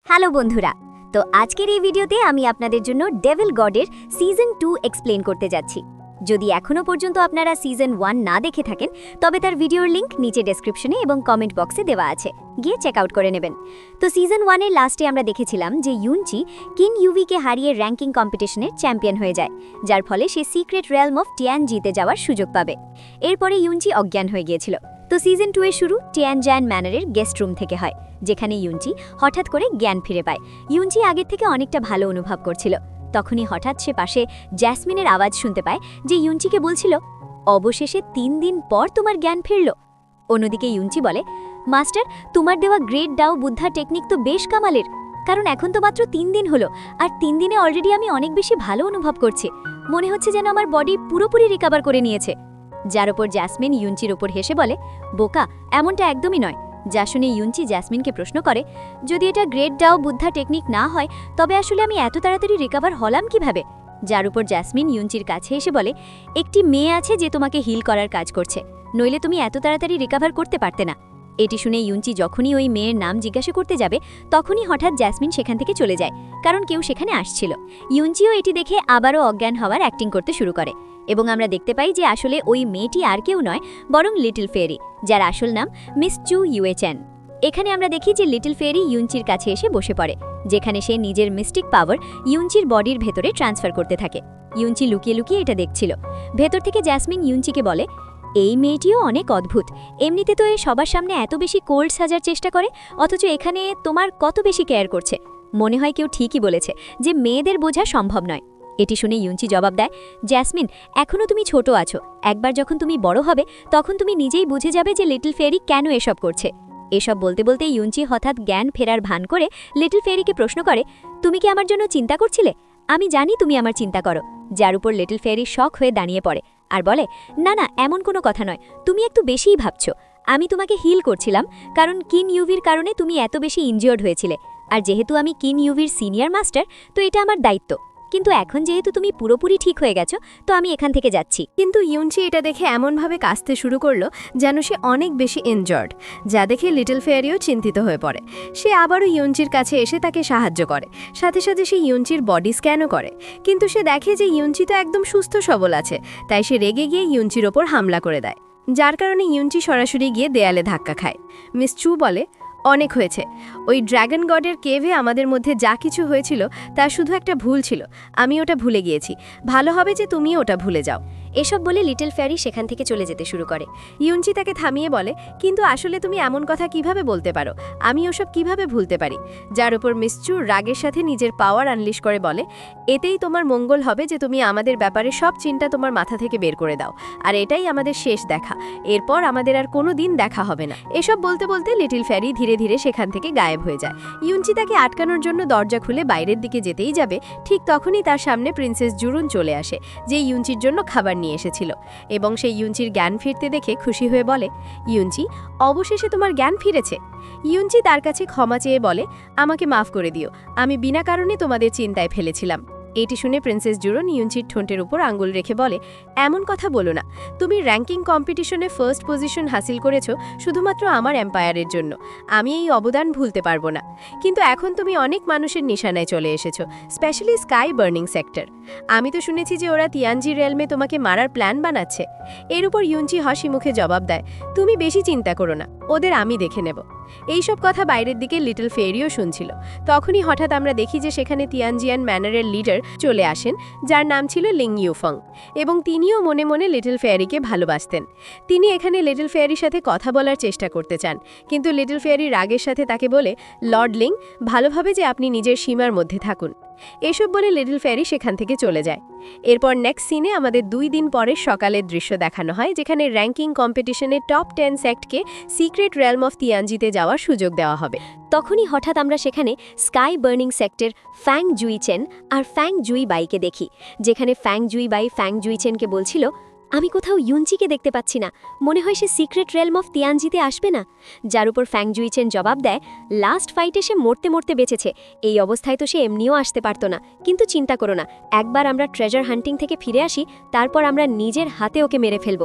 Hello বন্ধুরা, তো আজকের এই ভিডিওতে আমি আপনাদের জন্য ডেভিল গডের সিজন 2 এক্সপ্লেন করতে যাচ্ছি। যদি এখনো পর্যন্ত আপনারা সিজন 1 না দেখে থাকেন তবে তার ভিডিওর লিংক নিচে ডেসক্রিপশনে এবং কমেন্ট বক্সে দেওয়া আছে, গিয়ে চেক আউট করে নেবেন। তো সিজন 1 এর লাস্টে আমরা দেখেছিলাম যে ইউনচি কিন ইউভিকে হারিয়ে র্যাঙ্কিং কম্পিটিশনের চ্যাম্পিয়ন হয়ে যায়, যার ফলে সে সিক্রেট রিয়েলম অফ টিয়ানজিতে যাওয়ার সুযোগ পাবে। এরপরে ইউনচি অজ্ঞান হয়ে গিয়েছিল। তো সিজন 2 এর শুরু টিয়ানজান ম্যানরের গেস্ট রুম থেকে হয়, যেখানে ইউনচি হঠাৎ করে জ্ঞান ফিরে পায়। ইউনচি আগের থেকে অনেকটা ভালো অনুভব করছিল। তখনই হঠাৎ সে পাশে জ্যাসমিনের আওয়াজ শুনতে পায়, যে ইউনচিকে বলছিল, অবশেষে 3 দিন পর তোমার জ্ঞান ফিরল। অন্যদিকে ইউনচি বলে, মাস্টার, তোমার দেওয়া গ্রেট ডাও বুদ্ধা টেকনিক তো বেশ কামালের, কারণ এখন তো মাত্র 3 দিন হলো, আর 3 দিনে অলরেডি আমি অনেক বেশি ভালো অনুভব করছি। মনে হচ্ছে যেন আমার বডি পুরোপুরি রিকভার করে নিয়েছে। যার ওপর জ্যাসমিন ইউনচির ওপর হেসে বলে, বোকা, এমনটা একদমই নয়। যা শুনে ইউনচি জ্যাসমিনকে প্রশ্ন করে, যদি এটা গ্রেট ডাও বুদ্ধা টেকনিক না হয় তবে আসলে আমি এত তাড়াতাড়ি রিকভার হলাম কিভাবে? যার উপর জ্যাসমিন ইউনচির কাছে এসে বলে, একটি মেয়ে আছে যে তোমাকে হিল করার কাজ করছে, নইলে তুমি এত তাড়াতাড়ি রিকভার করতে পারতে না। এটি শুনে ইউনচি যখনই ওই মেয়ের নাম জিজ্ঞাসা করতে যাবে তখনই হঠাৎ জ্যাসমিন সেখান থেকে চলে যায়, কারণ কেউ সেখানে আসছিল। ইউনচিও এটি দেখে আবারও অজ্ঞান হওয়ার অ্যাক্টিং করতে শুরু করে, এবং আমরা দেখতে পাই যে আসলে ওই মেয়েটি আর কেউ নয়, বরং লিটল ফেরি, যার আসল নাম মিস চু ইউএচেন। এখানে আমরা দেখি যে লিটল ফেরি ইউনচির কাছে এসে বসে পড়ে, যেখানে সে নিজের মিস্টিক পাওয়ার ইউনচির বডির ভেতরে ট্রান্সফার করতে থাকে। ইউনচি লুকিয়ে লুকিয়ে এটা দেখছিল। ভেতর থেকে জ্যাসমিন ইউনচিকে বলে, এই মেয়েটিও অনেক অদ্ভুত। এমনিতে তো এ সবার সামনে এত বেশি কোল্ড সাজার চেষ্টা করে, অথচ এখানে তোমার কত বেশি কেয়ার করছে। মনে হয় কেউ ঠিকই বলেছে যে মেয়েদের বোঝা সম্ভব নয়। এটি শুনে ইউনচি জবাব দেয়, জ্যাসমিন, এখনও তুমি ছোট আছো, একবার যখন তুমি বড় হবে তখন তুমি নিজেই বুঝে যাবে যে লিটল ফেরি কেন এসব করছে। এসব বলতে বলতে ইউনচি হঠাৎ জ্ঞান ফেরার ভান করে লিটল ফেরিকে প্রশ্ন করে, তুমি কি আমার জন্য চিন্তা করছিলে? আমি জানি তুমি আমার চিন্তা করো। যার উপর লিটল ফেরি শক হয়ে দাঁড়িয়ে পড়ে আর বলে, না না, এমন কোনো কথা নয়, তুমি একটু বেশিই ভাবছো। আমি তোমাকে হিল করছিলাম, কারণ কিন ইউভির কারণে তুমি এত বেশি ইনজিওর্ড হয়েছিলে, আর যেহেতু আমি কিন ইউভির সিনিয়র মাস্টার, তো এটা আমার দায়িত্ব। কিন্তু এখন যেহেতু তুমি পুরোপুরি ঠিক হয়ে গেছো, তো আমি এখান থেকে যাচ্ছি। কিন্তু ইউনচি এটা দেখে এমনভাবে কাঁদতে শুরু করলো যেন সে অনেক বেশি ইনজয়ার্ড, যা দেখে লিটল ফেয়ারিও চিন্তিত হয়ে পড়ে। সে আবারও ইউনচির কাছে এসে তাকে সাহায্য করে, সাথে সাথে সে ইউনচির বডি স্ক্যানও করে। কিন্তু সে দেখে যে ইউনচি তো একদম সুস্থ সবল আছে, তাই সে রেগে গিয়ে ইউনচির ওপর হামলা করে দেয়, যার কারণে ইউনচি সরাসরি গিয়ে দেয়ালে ধাক্কা খায়। মিস চু বলে, অনেক হয়েছে। ওই ড্র্যাগন গডের কেভে আমাদের মধ্যে যা কিছু হয়েছিল তা শুধু একটা ভুল ছিল, আমি ওটা ভুলে গিয়েছি। ভালো হবে যে তুমি ওটা ভুলে যাও। এসব বলে লিটল ফেয়ারি সেখান থেকে চলে যেতে শুরু করে। ইউনচি তাকে থামিয়ে বলে, কিন্তু আসলে তুমি এমন কথা কিভাবে বলতে পারো? আমি ওসব কিভাবে ভুলতে পারি? যার উপর মিস চু রাগের সাথে নিজের পাওয়ার আনলিশ করে বলে, এতেই তোমার মঙ্গল হবে যে তুমি আমাদের ব্যাপারে সব চিন্তা তোমার মাথা থেকে বের করে দাও, আর এটাই আমাদের শেষ দেখা। এরপর আমাদের আর কোনো দিন দেখা হবে না। এসব বলতে বলতে লিটল ফেয়ারি ধীরে ধীরে সেখান থেকে গায়েব হয়ে যায়। ইউনচি তাকে আটকানোর জন্য দরজা খুলে বাইরের দিকে যেতেই যাবে, ঠিক তখনই তার সামনে প্রিন্সেস জুরুন চলে আসে, যে ইউনচির জন্য খাবার নিয়ে এসেছিল, এবং সেই ইউনচির জ্ঞান ফিরতে দেখে খুশি হয়ে বলে, ইউনচি, অবশেষে তোমার জ্ঞান ফিরেছে। ইউনচি তার কাছে ক্ষমা চেয়ে বলে, আমাকে মাফ করে দিও, আমি বিনা কারণে তোমাদের চিন্তায় ফেলেছিলাম। এটি শুনে প্রিন্সেস জুরন ইউনচির ঠোঁটের উপর আঙ্গুল রেখে বলে, এমন কথা বলো না, তুমি র্যাঙ্কিং কম্পিটিশনে ফার্স্ট পজিশন হাসিল করেছো শুধুমাত্র আমার এম্পায়ারের জন্য। আমি এই অবদান ভুলতে পারবো না, কিন্তু এখন তুমি অনেক মানুষের নিশানায় চলে এসেছো, স্পেশালি স্কাই বার্নিং সেক্টর। আমি তো শুনেছি যে ওরা তিয়ানজি রেলমে তোমাকে মারার প্ল্যান বানাচ্ছে। এর উপর ইউনচি হাসি মুখে জবাব দেয়, তুমি বেশি চিন্তা করো না, ওদের আমি দেখে নেব। এইসব কথা বাইরের দিকে লিটল ফেরিও শুনছিল। তখনই হঠাৎ আমরা দেখি যে সেখানে তিয়ানজিয়ান ম্যানারের লিডার চলে আসেন, যার নাম ছিল লিং ইউফং, এবং তিনিও মনে মনে লিটল ফেয়ারিকে ভালোবাসতেন। তিনি এখানে লিটল ফেয়ারির সাথে কথা বলার চেষ্টা করতে চান, কিন্তু লিটল ফেয়ারি রাগের সাথে তাকে বলে, লর্ড লিং, ভালোভাবে যে আপনি নিজের সীমার মধ্যে থাকুন। এসব বলে লিটল ফেয়ারি সেখান থেকে চলে যায়। এরপর নেক্সট সিনে আমাদের 2 দিন পরের সকালের দৃশ্য দেখানো হয়, যেখানে র্যাঙ্কিং কম্পিটিশনে টপ 10 সেক্টকে সিক্রেট রিয়েলম অফ তিয়ানজিতে যাওয়ার সুযোগ দেওয়া হবে। তখনই হঠাৎ আমরা সেখানে স্কাই বার্নিং সেক্টর ফ্যাং জুই চেন আর ফ্যাং জুই বাইকে দেখি, যেখানে ফ্যাং জুই বাই ফ্যাং জুই চেনকে বলছিল, আমি কোথাও ইউনচিকে দেখতে পাচ্ছি না। মনে হয় সে সিক্রেট রেলম অফ তিয়ানজিতে আসবে না। যার উপর ফ্যাং জুইচেন জবাব দেয়, লাস্ট ফাইটে সে মরতে মরতে বেঁচেছে, এই অবস্থায় তো সে এমনিও আসতে পারত না। কিন্তু চিন্তা করো না, একবার আমরা ট্রেজার হান্টিং থেকে ফিরে আসি, তারপর আমরা নিজের হাতে ওকে মেরে ফেলব।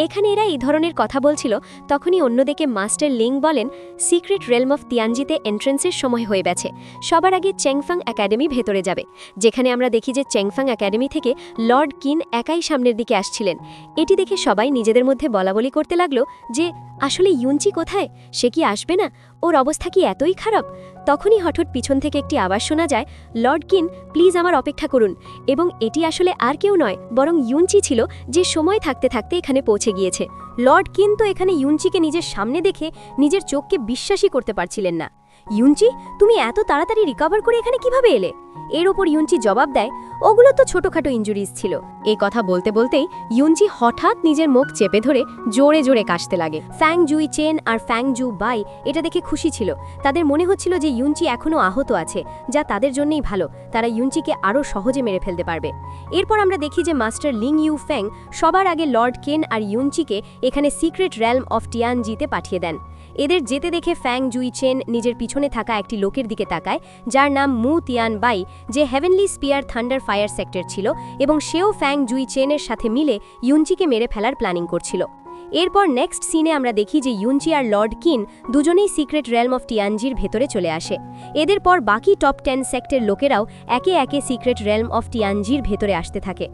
এখানে এরা এই ধরনের কথা বলছিল, তখনই অন্যদিকে মাস্টার লিং বলেন, সিক্রেট রেলম অফ তিয়ানজিতে এন্ট্রেন্সের সময় হয়ে গেছে। সবার আগে চেংফাং একাডেমি ভেতরে যাবে, যেখানে আমরা দেখি যে চেংফাং একাডেমি থেকে লর্ড কিন একাই সামনের দিকে আসছিলেন। এটি দেখে সবাই নিজেদের মধ্যে বলাবলি করতে লাগলো যে আসলে ইউনচি কোথায়, সে কি আসবে না, ওর অবস্থা কি এতই খারাপ? তখনই হঠাৎ পিছন থেকে একটি আওয়াজ শোনা যায়, লর্ড কিন প্লিজ আমার অপেক্ষা করুন। এবং এটি আসলে আর কেউ নয়, বরং ইউনচি ছিল, যে সময় থাকতে থাকতে এখানে পৌঁছে গিয়েছে। লর্ড কিন তো এখানে ইউনচিকে নিজের সামনে দেখে নিজের চোখকে বিশ্বাসই করতে পারছিলেন না। ইউনচি, তুমি এত তাড়াতাড়ি রিকভার করে এখানে কিভাবে এলে? এর ওপর ইউনচি জবাব দেয়, ওগুলো তো ছোটখাটো ইনজুরিজ ছিল। এই কথা বলতে বলতেই ইউনচি হঠাৎ নিজের মুখ চেপে ধরে জোরে জোরে কাশতে লাগে। ফ্যাং জুই চেন আর ফ্যাং জু বাই এটা দেখে খুশি ছিল। তাদের মনে হচ্ছিল যে ইউনচি এখনও আহত আছে, যা তাদের জন্যই ভালো, তারা ইউনচিকে আরও সহজে মেরে ফেলতে পারবে। এরপর আমরা দেখি যে মাস্টার লিং ইউ ফ্যাং সবার আগে লর্ড কেন আর ইউনচিকে এখানে সিক্রেট রেলম অফ তিয়ানজিতে পাঠিয়ে দেন। এদের যেতে দেখে ফ্যাং জুই চেন নিজের পিছনে থাকা একটি লোকের দিকে তাকায়, যার নাম মু তিয়ান বাই, যে heavenly spear thunder fire sector ছিল, এবং সেও ফ্যাং জুই চেনের সাথে মিলে ইউনচিকে মেরে ফেলার প্ল্যানিং করছিল। এরপর নেক্সট সিনে আমরা দেখি যে ইউনচি আর লর্ড কিন দুজনেই সিক্রেট রেলম অফ তিয়ানজির ভেতরে চলে আসে। এদের পর বাকি টপ 10 সেক্টর লোকেরাও একে একে সিক্রেট রেলম অফ তিয়ানজির ভেতরে আসতে থাকে।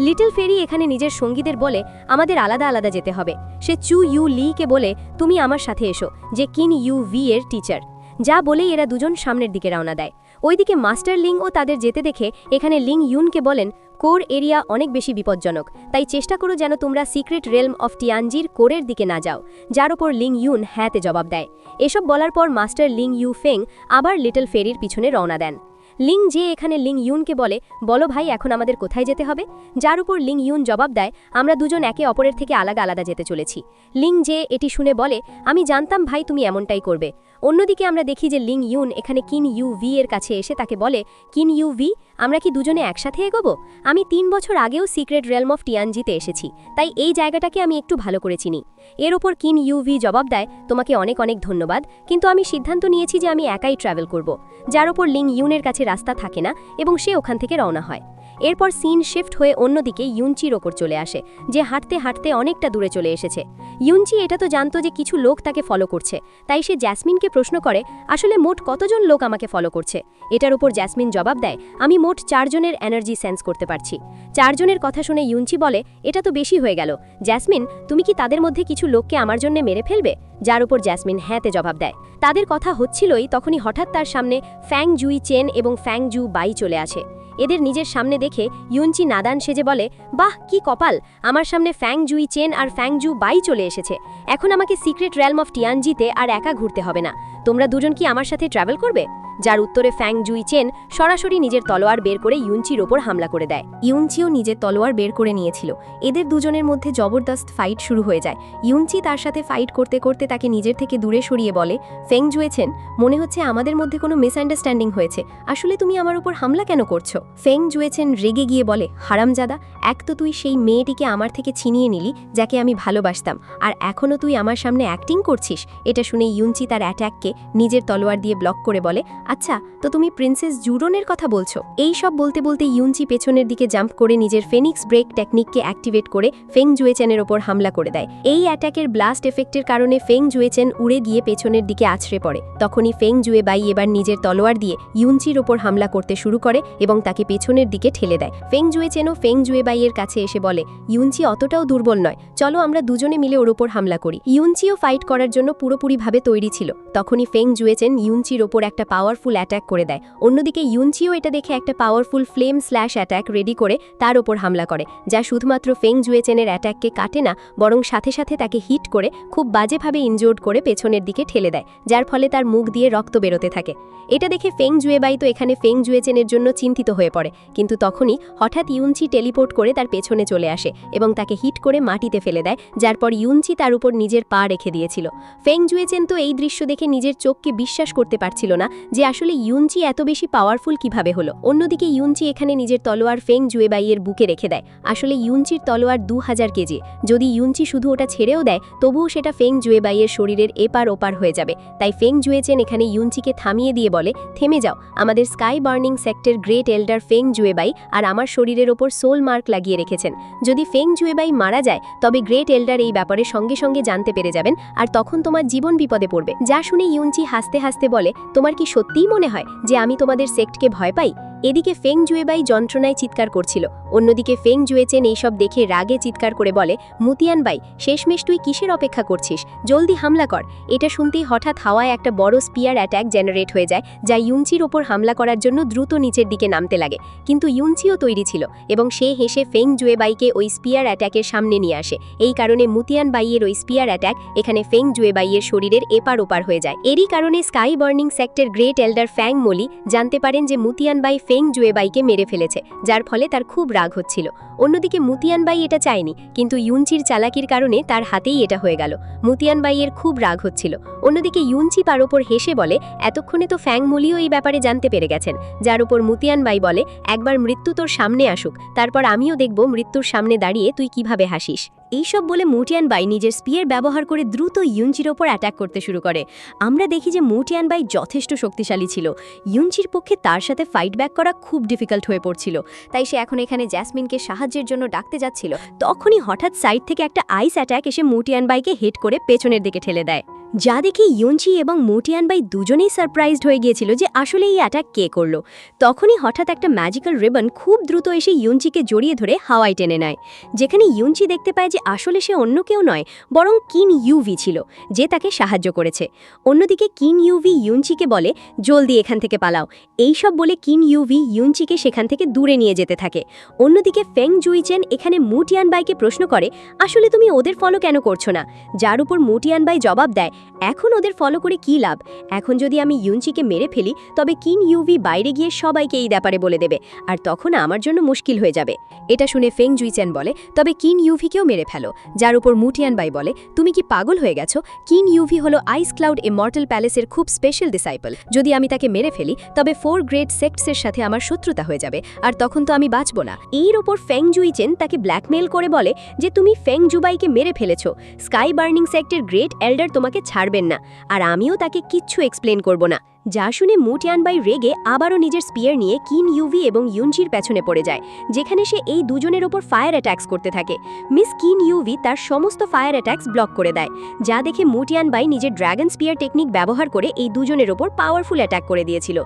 লিটল ফেরি এখানে নিজের সঙ্গীদের বলে, আমাদের আলাদা আলাদা যেতে হবে। সে চু ইউ লিকে বলে, তুমি আমার সাথে এসো, যে কিন ইউ ভি এর টিচার। যা বলেই এরা দুজন সামনের দিকে রওনা দেয়। ওইদিকে মাস্টার লিং ও তাদের যেতে দেখে এখানে লিং ইউনকে বলেন, কোর এরিয়া অনেক বেশি বিপজ্জনক, তাই চেষ্টা করো যেন তোমরা সিক্রেট রেলম অফ তিয়ানজির কোরের দিকে না যাও। যার ওপর লিং ইউন হ্যাঁতে জবাব দেয়। এসব বলার পর মাস্টার লিং ইউ ফেং আবার লিটল ফেরির পিছনে রওনা দেন। লিং যে এখানে লিং ইউনকে বলে, বলো ভাই এখন আমাদের কোথায় যেতে হবে? যার উপর লিং ইউন জবাব দেয়, আমরা দুজন একে অপরের থেকে আলাদা আলাদা যেতে চলেছি। লিং যে এটি শুনে বলে, আমি জানতাম ভাই তুমি এমনটাই করবে। অন্যদিকে আমরা দেখি যে লিং ইউন এখানে কিন ইউ ভি এর কাছে এসে তাকে বলে, কিন ইউ ভি, আমরা কি দুজনে একসাথে এগোবো? আমি 3 বছর আগেও সিক্রেট রেলম অফ তিয়ানজিতে এসেছি, তাই এই জায়গাটাকে আমি একটু ভালো করে চিনি। এর ওপর কিন ইউ ভি জবাব দেয়, তোমাকে অনেক অনেক ধন্যবাদ, কিন্তু আমি সিদ্ধান্ত নিয়েছি যে আমি একাই ট্রাভেল করব। যার ওপর লিং ইউনের কাছে রাস্তা থাকে না এবং সে ওখান থেকে রওনা হয়। এরপর সিন শিফট হয়ে অন্যদিকে ইউনচির ওপর চলে আসে, যে হাঁটতে হাঁটতে অনেকটা দূরে চলে এসেছে। ইউনচি এটা তো জানতো যে কিছু লোক তাকে ফলো করছে, তাই সে জ্যাসমিনকে প্রশ্ন করে, আসলে মোট কতজন লোক আমাকে ফলো করছে? এটার উপর জ্যাসমিন জবাব দেয়, আমি মোট 4 জনের এনার্জি সেন্স করতে পারছি। 4 জনের কথা শুনে ইউনচি বলে, এটা তো বেশি হয়ে গেল। জ্যাসমিন, তুমি কি তাদের মধ্যে কিছু লোককে আমার জন্য মেরে ফেলবে? যার উপর জ্যাসমিন হ্যাঁতে জবাব দেয়। তাদের কথা হচ্ছিলই, তখনই হঠাৎ তার সামনে ফ্যাং জুই চেন এবং ফ্যাং জু বাই চলে আসে। এদের নিজের সামনে দেখে ইউনচি নাদান সেজে বলে, বাহ কি কপাল, আমার সামনে ফ্যাং জুই চেন আর ফ্যাং জু বাই চলে এসেছে। এখন আমাকে সিক্রেট রেলম অফ তিয়ানজিতে আর একা ঘুরতে হবে না। তোমরা দুজন কি আমার সাথে ট্রাভেল করবে? যার উত্তরে ফ্যাং জুই চেন সরাসরি নিজের তলোয়ার বের করে ইউনচির ওপর হামলা করে দেয়। ইউনচিও নিজের তলোয়ার বের করে নিয়েছিল। এদের দুজনের মধ্যে জবরদস্ত ফাইট শুরু হয়ে যায়। ইউনচি তার সাথে ফাইট করতে করতে তাকে নিজের থেকে দূরে সরিয়ে বলে, ফেং জুয়েছেন, মনে হচ্ছে আমাদের মধ্যে কোনো মিসআন্ডারস্ট্যান্ডিং হয়েছে, আসলে তুমি আমার উপর হামলা কেন করছো? ফেং জুয়েছেন রেগে গিয়ে বলে, হারামজাদা, এক তো তুই সেই মেয়েটিকে আমার থেকে ছিনিয়ে নিলি যাকে আমি ভালোবাসতাম, আর এখনও তুই আমার সামনে অ্যাক্টিং করছিস। এটা শুনে ইউনচি তার অ্যাট্যাককে নিজের তলোয়ার দিয়ে ব্লক করে বলে, আচ্ছা তো তুমি প্রিন্সেস জুরনের কথা বলছো? এই সব বলতে বলতে ইউনচি পেছনের দিকে জাম্প করে নিজের ফেনিক্স ব্রেক টেকনিককে অ্যাক্টিভেট করে ফেং জুয়েচেনের ওপর হামলা করে দেয়। এই অ্যাটাকের ব্লাস্ট এফেক্টের কারণে ফেং জুয়েচেন উড়ে গিয়ে পেছনের দিকে আছড়ে পড়ে। তখনই ফেং জুয়ে বাই এবার নিজের তলোয়ার দিয়ে ইউনচির ওপর হামলা করতে শুরু করে এবং তাকে পেছনের দিকে ঠেলে দেয়। ফেং জুয়েচেনও ফেং জুয়ে বাইয়ের কাছে এসে বলে, ইউনচি অতটাও দুর্বল নয়, চলো আমরা দুজনে মিলে ওর ওপর হামলা করি। ইউনচিও ফাইট করার জন্য পুরোপুরিভাবে তৈরি ছিল। তখনই ফেং জুয়েচেন ইউনচির ওপর একটা পাওয়ারফুল অ্যাটাক করে দেয়। অন্যদিকে ইউনচিও এটা দেখে একটা powerful flame slash attack ready করে তার ওপর হামলা করে, যা শুধুমাত্র ফেং জুয়েচেনের অ্যাটাককে কাটে না, বরং সাথে সাথে তাকে হিট করে খুব বাজেভাবে ইনজোর্ড করে পেছনের দিকে ঠেলে দেয়, যার ফলে তার মুখ দিয়ে রক্ত বেরোতে থাকে। এটা দেখে ফেং জুয়েবাই তো এখানে ফেং জুয়েচেনের জন্য চিন্তিত হয়ে পড়ে, কিন্তু তখনই হঠাৎ ইউনচি টেলিপোর্ট করে তার পেছনে চলে আসে এবং তাকে হিট করে মাটিতে ফেলে দেয়, যার পর ইউনচি তার উপর নিজের পা রেখে দিয়েছিল। ফেং জুয়েচেন তো এই দৃশ্য দেখে নিজের চোখকে বিশ্বাস করতে পারছিল না যে যে আসলে ইউনচি এত বেশি পাওয়ারফুল কিভাবে হলো। অন্যদিকে ইউনচি এখানে নিজের তলোয়ার ফেং জুয়েবাইয়ের বুকে রেখে দেয়। আসলে ইউনচির তলোয়ার 2000 কেজি, যদি ইউনচি শুধু ওটা ছেড়েও দেয় তবুও সেটা ফেং জুয়েবাইয়ের শরীরের এপার ওপার হয়ে যাবে। তাই ফেং জুয়েচেন এখানে ইউনচিকে থামিয়ে দিয়ে বলে, থেমে যাও, আমাদের sky burning sector great elder Feng Xuebai আর আমার শরীরের ওপর সোল মার্ক লাগিয়ে রেখেছেন। যদি ফেং জুয়েবাই মারা যায় তবে গ্রেট এল্ডার এই ব্যাপারে সঙ্গে সঙ্গে জানতে পেরে যাবেন আর তখন তোমার জীবন বিপদে পড়বে। যা শুনে ইউনচি হাসতে হাসতে বলে, তোমার কি সত্যিই মনে হয় যে আমি তোমাদের সেক্টকে ভয় পাই? এদিকে ফেং জুয়েবাই যন্ত্রণায় চিৎকার করছিল, অন্যদিকে ফেং জুয়েচেন এইসব দেখে রাগে চিৎকার করে বলে, মুতিয়ান বাই, শেষমেশ তুই কিসের অপেক্ষা করছিস? জলদি হামলা কর। এটা শুনতেই হঠাৎ হাওয়ায় একটা বড় স্পিয়ার অ্যাটাক জেনারেট হয়ে যায়, যা ইউনচির ওপর হামলা করার জন্য দ্রুত নিচের দিকে নামতে লাগে। কিন্তু ইউনচিও তৈরি ছিল এবং সে হেসে ফেং জুয়েবাইকে ওই স্পিয়ার অ্যাটাকের সামনে নিয়ে আসে। এই কারণে মুতিয়ান বাইয়ের ওই স্পিয়ার অ্যাটাক এখানে ফেং জুয়েবাইয়ের শরীরের এপার ওপার হয়ে যায়। এরই কারণে sky burning sector great elder Fang Moli জানতে পারেন যে মুতিয়ান বাই ফেং জুয়েবাইকে মেরে ফেলেছে, যার ফলে তার খুব রাগ হচ্ছিল। অন্যদিকে মুতিয়ান বাই এটা চায়নি, কিন্তু ইউনচির চালাকির কারণে তার হাতেই এটা হয়ে গেল। মুতিয়ান বাইয়ের খুব রাগ হচ্ছিল। অন্যদিকে ইউনচি তার ওপর হেসে বলে, এতক্ষণে তো ফ্যাং মোলিও এই ব্যাপারে জানতে পেরে গেছেন। যার উপর মুতিয়ান বাই বলে, একবার মৃত্যু তোর সামনে আসুক, তারপর আমিও দেখব মৃত্যুর সামনে দাঁড়িয়ে তুই কিভাবে হাসিস। এইসব বলে মুতিয়ান বাই নিজের স্পিয়ার ব্যবহার করে দ্রুত ইউনচির ওপর অ্যাটাক করতে শুরু করে। আমরা দেখি যে মুতিয়ান বাই যথেষ্ট শক্তিশালী ছিল। ইউনচির পক্ষে তার সাথে ফাইট ব্যাক করা খুব ডিফিকাল্ট হয়ে পড়ছিল, তাই সে এখন এখানে জ্যাসমিনকে সাহায্যের জন্য ডাকতে যাচ্ছিল। তখনই হঠাৎ সাইড থেকে একটা আইস অ্যাটাক এসে মুতিয়ান বাইকে হিট করে পেছনের দিকে ঠেলে দেয়, যা দেখে ইউনচি এবং মুতিয়ান বাই দুজনেই সারপ্রাইজড হয়ে গিয়েছিল যে আসলে এই অ্যাটাক কে করলো। তখনই হঠাৎ একটা ম্যাজিক্যাল রিবন খুব দ্রুত এসে ইউনচিকে জড়িয়ে ধরে হাওয়ায় টেনে নেয়, যেখানে ইউনচি দেখতে পায় যে আসলে সে অন্য কেউ নয়, বরং কিন ইউভি ছিল, যে তাকে সাহায্য করেছে। অন্যদিকে কিন ইউভি ইউনচিকে বলে, জলদি এখান থেকে পালাও। এইসব বলে কিন ইউভি ইউনচিকে সেখান থেকে দূরে নিয়ে যেতে থাকে। অন্যদিকে ফেং জুইচেন এখানে মুতিয়ান বাইকে প্রশ্ন করে, আসলে তুমি ওদের ফলো কেন করছো না? যার উপর মুতিয়ান বাই জবাব দেয়, এখন ওদের ফলো করে কি লাভ? এখন যদি আমি ইউনচিকে মেরে ফেলি তবে কিন ইউভি বাইরে গিয়ে সবাইকে এই ব্যাপারে বলে দেবে, আর তখন আমার জন্য মুশকিল হয়ে যাবে। এটা শুনে ফেং জুইচেন বলে, তবে কিন ইউভিকেও মেরে ফেলো। যার উপর মুতিয়ান বাই বলে, তুমি কি পাগল হয়ে গেছো? কিন ইউভি হলো আইস ক্লাউড ইমর্টাল প্যালেসের খুব স্পেশাল ডিসাইপল। যদি আমি তাকে মেরে ফেলি তবে 4 গ্রেট সেক্টসের সাথে আমার শত্রুতা হয়ে যাবে, আর তখন তো আমি বাঁচব না। এর ওপর ফেং জুইচেন তাকে ব্ল্যাকমেল করে বলে যে তুমি ফেং জুবাইকে মেরে ফেলেছো, স্কাই বার্নিং সেক্টর গ্রেট এল্ডার তোমাকে ছাড়বেন না, আর আমিও তাকে কিচ্ছু এক্সপ্লেন করব না। যা শুনে মুতিয়ান বাই রেগে আবারও নিজের স্পিয়ার নিয়ে কিন ইউভি এবং ইউনচির পেছনে পড়ে যায়, যেখানে সে এই দুজনের ওপর ফায়ার অ্যাটাক্স করতে থাকে। মিস কিন ইউভি তার সমস্ত ফায়ার অ্যাটাক্স ব্লক করে দেয়, যা দেখে মুতিয়ান বাই নিজের ড্র্যাগন স্পিয়ার টেকনিক ব্যবহার করে এই দুজনের ওপর পাওয়ারফুল অ্যাটাক করে দিয়েছিল।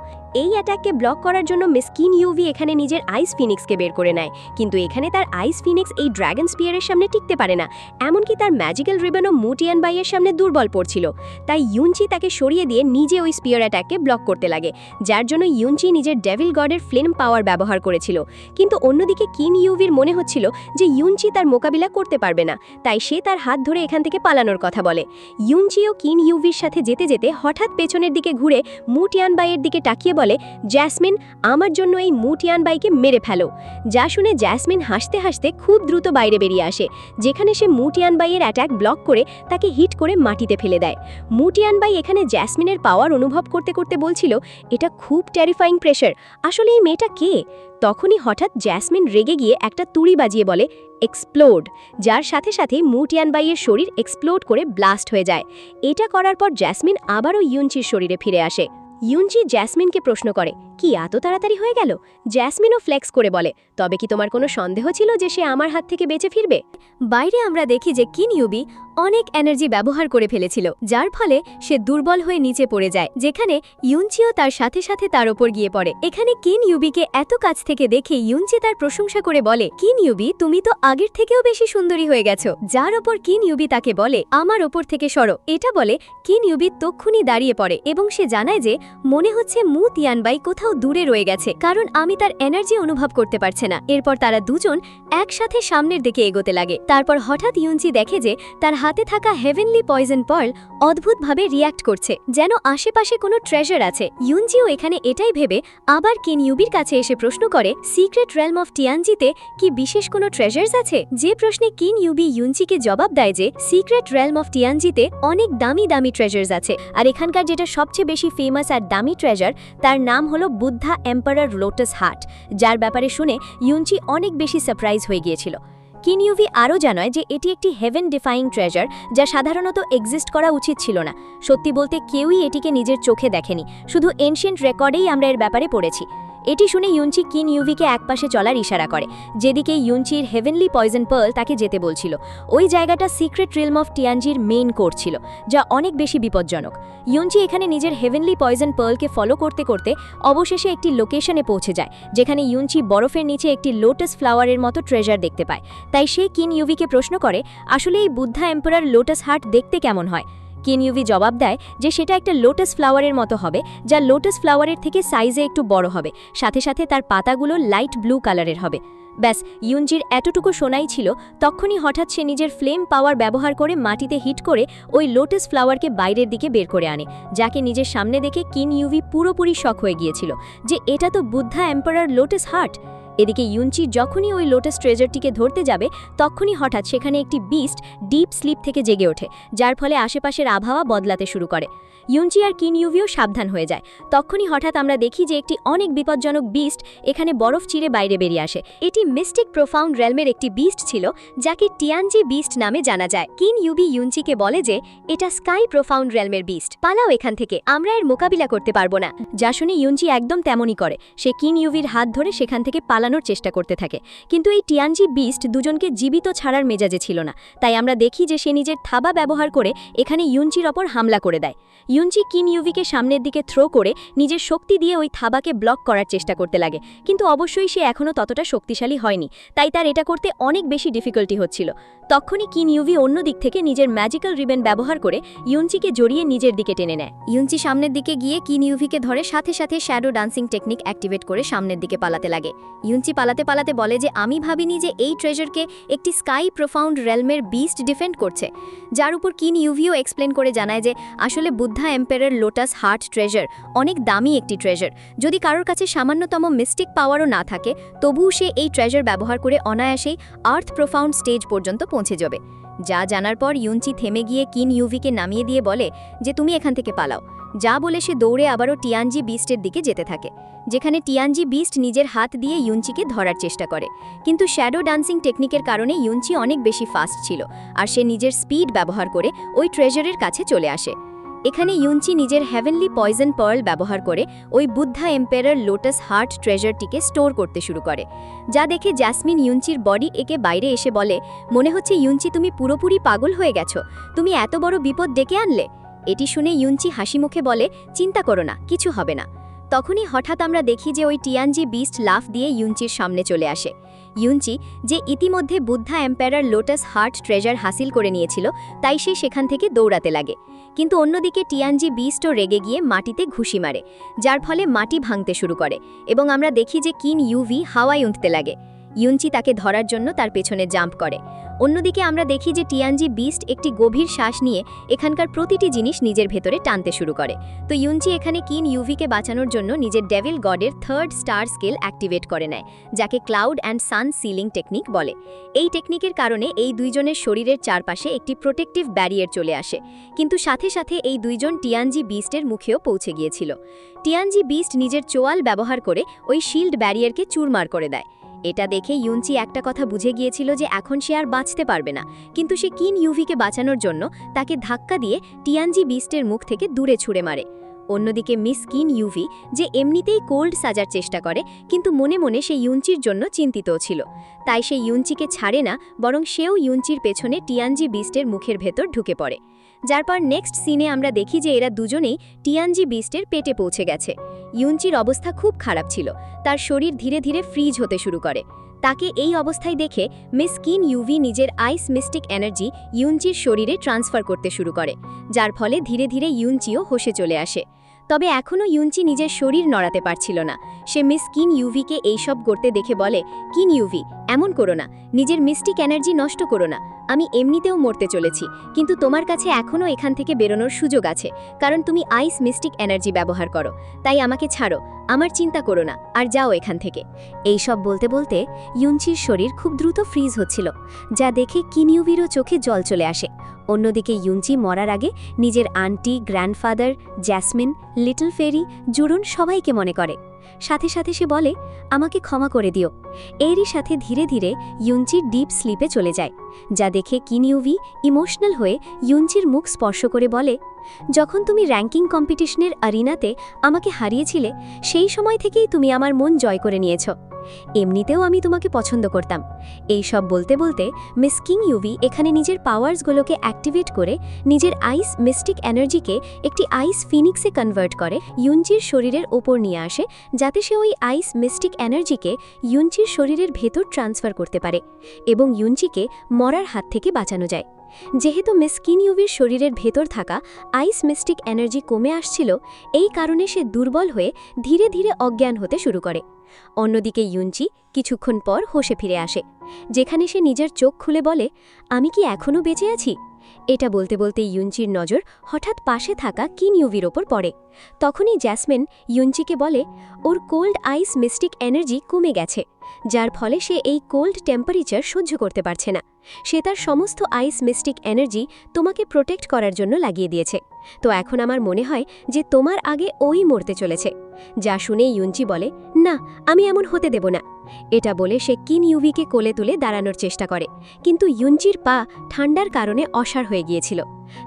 এই অ্যাটাককে ব্লক করার জন্য মিস কিন ইউভি এখানে নিজের আইস ফিনিক্সকে বের করে নেয়, কিন্তু এখানে তার আইস ফিনিক্স এই ড্র্যাগন স্পিয়ারের সামনে টিকতে পারে না, এমনকি তার ম্যাজিক্যাল রিবনও মুতিয়ান বাইয়ের সামনে দুর্বল পড়ছিল। তাই ইউনচি তাকে সরিয়ে দিয়ে নিজে ওই স্পিয়ার অ্যাটাককে ব্লক করতে লাগে, যার জন্য ইউনচি নিজের ডেভিল গডের ফ্লেম পাওয়ার ব্যবহার করেছিল। কিন্তু অন্যদিকে কিন ইউভির মনে হচ্ছিল যে ইউনচি তার মোকাবিলা করতে পারবে না, তাই সে তার হাত ধরে এখান থেকে পালানোর কথা বলে। ইউনচিও কিন ইউভির সাথে যেতে যেতে হঠাৎ পেছনের দিকে ঘুরে মুতিয়ান বাইয়ের দিকে তাকিয়ে বলে, জ্যাসমিন, আমার জন্য এই মুতিয়ান বাইকে মেরে ফেলো। যা শুনে জ্যাসমিন হাসতে হাসতে খুব দ্রুত বাইরে বেরিয়ে আসে, যেখানে সে মুতিয়ান বাইয়ের অ্যাটাক ব্লক করে তাকে হিট করে মাটিতে ফেলে দেয়। মুতিয়ান বাই এখানে জ্যাসমিনের পাওয়ার অনুভব করতে করতে বলছিল, এটা খুব টেরিফাইং প্রেশার, আসলে এই মেয়েটা কে? তখনই হঠাৎ জ্যাসমিন রেগে গিয়ে একটা তুড়ি বাজিয়ে বলে, এক্সপ্লোড, যার সাথে সাথে মুতিয়ান বাইয়ের শরীর এক্সপ্লোড করে ব্লাস্ট হয়ে যায়। এটা করার পর জ্যাসমিন আবারও ইউনচির শরীরে ফিরে আসে। ইউনচি জ্যাসমিনকে প্রশ্ন করে, কি এত তাড়াতাড়ি হয়ে গেল? জ্যাসমিনও ফ্লেক্স করে বলে, তবে কি তোমার কোনো সন্দেহ ছিল যে সে আমার হাত থেকে বেঁচে ফিরবে? বাইরে আমরা দেখি যে কিন ইউভি অনেক এনার্জি ব্যবহার করে ফেলেছিল, যার ফলে সে দুর্বল হয়ে নিচে পড়ে যায়, যেখানে ইউনচিও তার সাথে সাথে তার ওপর গিয়ে পড়ে। এখানে কিন ইউভিকে এত কাছ থেকে দেখে ইউনচি তার প্রশংসা করে বলে, কিন ইউভি, তুমি তো আগের থেকেও বেশি সুন্দরী হয়ে গেছো। যার ওপর কিন ইউভি তাকে বলে, আমার ওপর থেকে সরো। এটা বলে কিন ইউভি তক্ষুনি দাঁড়িয়ে পড়ে এবং সে জানায় যে মনে হচ্ছে মুতিয়ান বাই কোথাও দূরে রয়ে গেছে, কারণ আমি তার এনার্জি অনুভব করতে পারছে না। এরপর তারা দুজন একসাথে সামনের দিকে এগোতে লাগে। তারপর হঠাৎ ইউনচি দেখে যে তার হাতে থাকা হেভেনলি পয়জন পার্ল অদ্ভুতভাবে রিয়্যাক্ট করছে, যেন আশেপাশে কোনো ট্রেজার আছে। ইউনজিও এখানে এটাই ভেবে আবার কিন ইউবির কাছে এসে প্রশ্ন করে, সিক্রেট রেলম অফ টিয়ানজিতে কি বিশেষ কোনো ট্রেজার্স আছে? যে প্রশ্নে কিন ইউবি ইউনজিকে জবাব দেয় যে সিক্রেট রেলম অফ টিয়ানজিতে অনেক দামি দামি ট্রেজার্স আছে, আর এখানকার যেটা সবচেয়ে বেশি ফেমাস আর দামি ট্রেজার তার নাম হলো বুদ্ধা এম্পারার লোটাস হার্ট, যার ব্যাপারে শুনে ইউনজি অনেক বেশি সারপ্রাইজ হয়ে গিয়েছিল। কিন ইউভি আরও জানায় যে এটি একটি হেভেন ডিফাইং ট্রেজার, যা সাধারণত এক্সিস্ট করা উচিত ছিল না। সত্যি বলতে কেউই এটিকে নিজের চোখে দেখেনি, শুধু এনশিয়েন্ট রেকর্ডেই আমরা এর ব্যাপারে পড়েছি। এটি শুনে ইউনচি কিন ইউভিকে একপাশে চলার ইশারা করে, যেদিকে ইউনচির হেভেনলি পয়জন পার্ল তাকে যেতে বলছিল। ওই জায়গাটা সিক্রেট রিলম অফ টিয়ানজির মেইন কোর ছিল, যা অনেক বেশি বিপজ্জনক। ইউনচি এখানে নিজের হেভেনলি পয়জন পার্লকে ফলো করতে করতে অবশেষে একটি লোকেশনে পৌঁছে যায়, যেখানে ইউনচি বরফের নিচে একটি লোটাস ফ্লাওয়ারের মতো ট্রেজার দেখতে পায়। তাই সে কিন ইউভিকে প্রশ্ন করে, আসলে এই বুদ্ধা এম্পারার লোটাস হার্ট দেখতে কেমন হয়? কিন ইউভি জবাব দেয় যে সেটা একটা লোটাস ফ্লাওয়ারের মতো হবে, যা লোটাস ফ্লাওয়ারের থেকে সাইজে একটু বড় হবে, সাথে সাথে তার পাতাগুলো লাইট ব্লু কালারের হবে। ব্যাস, ইউনজির এতটুকু শোনাই ছিল, তখনই হঠাৎ সে নিজের ফ্লেম পাওয়ার ব্যবহার করে মাটিতে হিট করে ওই লোটাস ফ্লাওয়ারকে বাইরের দিকে বের করে আনে, যাকে নিজের সামনে দেখে কিন ইউভি পুরোপুরি শক হয়ে গিয়েছিল যে এটা তো বুদ্ধা এম্পারার লোটাস হার্ট। এদিকে ইউনচি যখনই ওই লোটাস ট্রেজারটিকে ধরতে যাবে, তখনই হঠাৎ সেখানে একটি বিস্ট ডিপ স্লিপ থেকে জেগে ওঠে, যার ফলে আশেপাশের আবহাওয়া বদলাতে শুরু করে। ইউনচি আর কিন ইউভিও সাবধান হয়ে যায়। তখনই হঠাৎ আমরা দেখি যে একটি অনেক বিপজ্জনক বিস্ট এখানে বরফ চিরে বাইরে বেরিয়ে আসে। এটি মিস্টিক প্রোফাউন্ড রেলমের একটি বিস্ট ছিল, যাকে টিয়ানজি বিস্ট নামে জানা যায়। কিন ইউভি ইউনচিকে বলে যে এটা স্কাই প্রোফাউন্ড রেলমের বিস্ট, পালাও এখান থেকে, আমরা এর মোকাবিলা করতে পারবো না। যা শুনে ইউনচি একদম তেমনই করে, সে কিন ইউভির হাত ধরে সেখান থেকে পালানোর চেষ্টা করতে থাকে। কিন্তু এই টিয়ানজি বিস্ট দুজনকে জীবিত ছাড়ার মেজাজে ছিল না, তাই আমরা দেখি যে সে নিজের থাবা ব্যবহার করে এখানে ইউনচির ওপর হামলা করে দেয়। ইউনচি কিন ইউভিকে সামনের দিকে থ্রো করে নিজের শক্তি দিয়ে ওই থাবাকে ব্লক করার চেষ্টা করতে লাগে, কিন্তু অবশ্যই সে এখনও ততটা শক্তিশালী হয়নি, তাই তার এটা করতে অনেক বেশি ডিফিকাল্টি হচ্ছিল। তখনই কিন ইউভি অন্য দিক থেকে নিজের ম্যাজিক্যাল রিবেন ব্যবহার করে ইউনচিকে জড়িয়ে নিজের দিকে টেনে নেয়। ইউনচি সামনের দিকে গিয়ে কিন ইউভিকে ধরে সাথে সাথে শ্যাডো ডান্সিং টেকনিক অ্যাক্টিভেট করে সামনের দিকে পালাতে লাগে। ইউনচি পালাতে পালাতে বলে যে আমি ভাবিনি যে এই ট্রেজারকে একটি স্কাই প্রোফাউন্ড রেলমের বিস্ট ডিফেন্ড করছে, যার উপর কিন ইউভিও এক্সপ্লেন করে জানায় যে আসলে Buddha emperor lotus heart treasure অনেক দামি একটি ট্রেজার। যদি কারোর কাছে সামান্যতম মিস্টিক পাওয়ারও না থাকে, তবুও সে এই ট্রেজার ব্যবহার করে অনায়াসেই আর্থ প্রোফাউন্ড স্টেজ পর্যন্ত পৌঁছে যাবে। যা জানার পর ইউনচি থেমে গিয়ে কিন ইউভিকে নামিয়ে দিয়ে বলে যে তুমি এখান থেকে পালাও। যা বলে সে দৌড়ে আবারও টিয়ানজি বিস্টের দিকে যেতে থাকে, যেখানে টিয়ানজি বিস্ট নিজের হাত দিয়ে ইউনচিকে ধরার চেষ্টা করে, কিন্তু শ্যাডো ডান্সিং টেকনিকের কারণে ইউনচি অনেক বেশি ফাস্ট ছিল, আর সে নিজের স্পিড ব্যবহার করে ওই ট্রেজারের কাছে চলে আসে। এখানে ইউনচি নিজের হেভেনলি পয়জন পার্ল ব্যবহার করে ওই বুদ্ধা এম্পারার লোটাস হার্ট ট্রেজারটিকে স্টোর করতে শুরু করে। যা দেখে জ্যাসমিন ইউনচির বডি একে বাইরে এসে বলে, মনে হচ্ছে ইউনচি তুমি পুরোপুরি পাগল হয়ে গেছো, তুমি এত বড় বিপদ ডেকে আনলে। এটি শুনে ইউনচি হাসি মুখে বলে, চিন্তা করো না, কিছু হবে না। তখনই হঠাৎ আমরা দেখি যে ওই টিয়ানজি বিস্ট লাফ দিয়ে ইউনচির সামনে চলে আসে। ইউনচি, যে ইতিমধ্যে Buddha emperor lotus heart treasure হাসিল করে নিয়েছিল, তাই সে সেখান থেকে দৌড়াতে লাগে। কিন্তু অন্যদিকে টিয়ানজি বিস্টও রেগে গিয়ে মাটিতে ঘুষি মারে, যার ফলে মাটি ভাঙতে শুরু করে, এবং আমরা দেখি যে কিন ইউভি হাওয়ায় উঠতে লাগে। ইউনচি তাকে ধরার জন্য তার পেছনে জাম্প করে। অন্যদিকে আমরা দেখি যে টিয়ানজি বিস্ট একটি গভীর শ্বাস নিয়ে এখানকার প্রতিটি জিনিস নিজের ভেতরে টানতে শুরু করে। তো ইউনচি এখানে কিন ইউভিকে বাঁচানোর জন্য নিজের ডেভিল গডের 3rd স্টার স্কেল অ্যাক্টিভেট করে নেয়, যাকে cloud and sun sealing technique বলে। এই টেকনিকের কারণে এই দুইজনের শরীরের চারপাশে একটি প্রোটেক্টিভ ব্যারিয়ার চলে আসে, কিন্তু সাথে সাথে এই দুইজন টিয়ানজি বিস্টের মুখেও পৌঁছে গিয়েছিল। টিয়ানজি বিস্ট নিজের চোয়াল ব্যবহার করে ওই শিল্ড ব্যারিয়ারকে চুরমার করে দেয়। এটা দেখে ইউনচি একটা কথা বুঝে গিয়েছিল যে এখন সে আর বাঁচতে পারবে না, কিন্তু সে কিন ইউভিকে বাঁচানোর জন্য তাকে ধাক্কা দিয়ে টিয়ানজি বিস্টের মুখ থেকে দূরে ছুঁড়ে মারে। অন্যদিকে মিস কিন ইউভি, যে এমনিতেই কোল্ড সাজার চেষ্টা করে, কিন্তু মনে মনে সে ইউনচির জন্য চিন্তিতও ছিল, তাই সে ইউনচিকে ছাড়ে না, বরং সেও ইউনচির পেছনে টিয়ানজি বিস্টের মুখের ভেতর ঢুকে পড়ে। যার পর নেক্সট সিনে আমরা দেখি যে এরা দুজনেই টিয়ানজি বিস্টের পেটে পৌঁছে গেছে। ইউনচির অবস্থা খুব খারাপ ছিল, তার শরীর ধীরে ধীরে ফ্রিজ হতে শুরু করে। তাকে এই অবস্থায় দেখে মিস কিন ইউভি নিজের আইস মিস্টিক এনার্জি ইউনচির শরীরে ট্রান্সফার করতে শুরু করে, যার ফলে ধীরে ধীরে ইউনচিও হোশে চলে আসে। তবে এখনও ইউনচি নিজের শরীর নড়াতে পারছিল না। সে মিস কিন ইউভিকে এইসব করতে দেখে বলে, কিন ইউভি, এমন করো না, নিজের মিস্টিক এনার্জি নষ্ট করো না। আমি এমনিতেও মরতে চলেছি, কিন্তু তোমার কাছে এখনও এখান থেকে বেরোনোর সুযোগ আছে, কারণ তুমি আইস মিস্টিক এনার্জি ব্যবহার করো। তাই আমাকে ছাড়ো, আমার চিন্তা করো না, আর যাও এখান থেকে। এই সব বলতে বলতে ইউনচির শরীর খুব দ্রুত ফ্রিজ হচ্ছিল, যা দেখে কিনিউভিরও চোখে জল চলে আসে। অন্যদিকে ইউনচি মরার আগে নিজের আন্টি, গ্র্যান্ডফাদার, জ্যাসমিন, লিটল ফেরি, জুরুন সবাইকে মনে করে। সাথে সাথে সে বলে, আমাকে ক্ষমা করে দিও। এরই সাথে ধীরে ধীরে ইউনচি ডিপ স্লিপে চলে যায়, যা দেখে কিনিউভি ইমোশনাল হয়ে ইউনচির মুখ স্পর্শ করে বলে, যখন তুমি র্যাঙ্কিং কম্পিটিশনের আরিনাতে আমাকে হারিয়েছিলে, সেই সময় থেকেই তুমি আমার মন জয় করে নিয়েছ। এমনিতেও আমি তোমাকে পছন্দ করতাম। এই সব বলতে বলতে মিস কিনিউভি এখানে নিজের পাওয়ার্সগুলোকে অ্যাক্টিভেট করে নিজের আইস মিস্টিক এনার্জিকে একটি আইস ফিনিক্সে কনভার্ট করে ইউনচির শরীরের ওপর নিয়ে আসে, যাতে সে ওই আইস মিস্টিক এনার্জিকে ইউনচির শরীরের ভেতর ট্রান্সফার করতে পারে এবং ইউনচিকে মরার হাত থেকে বাঁচানো যায়। যেহেতু মিস কিনিউভির শরীরের ভেতর থাকা আইস মিস্টিক এনার্জি কমে আসছিল, এই কারণে সে দুর্বল হয়ে ধীরে ধীরে অজ্ঞান হতে শুরু করে। অন্যদিকে ইউনচি কিছুক্ষণ পর হোশে ফিরে আসে, যেখানে সে নিজের চোখ খুলে বলে, আমি কি এখনও বেঁচে আছি? এটা বলতে বলতে ইউনচির নজর হঠাৎ পাশে থাকা কিনিউভির ওপর পড়ে। তখনই জ্যাসমিন ইউনচিকে বলে, ওর কোল্ড আইস মিস্টিক এনার্জি কমে গেছে, যার ফলে সে এই কোল্ড টেম্পারেচার সহ্য করতে পারছে না। সে তার সমস্ত আইস মিস্টিক এনার্জি তোমাকে প্রোটেক্ট করার জন্য লাগিয়ে দিয়েছে। তো এখন আমার মনে হয় যে তোমার আগে ওই মরতে চলেছে। যা শুনে ইউনচি বলে, না, আমি এমন হতে দেব না। এটা বলে সে কিনিউভিকে কোলে তুলে দাঁড়ানোর চেষ্টা করে, কিন্তু ইউনচির পা ঠান্ডার কারণে অসাড় হয়ে গিয়েছিল।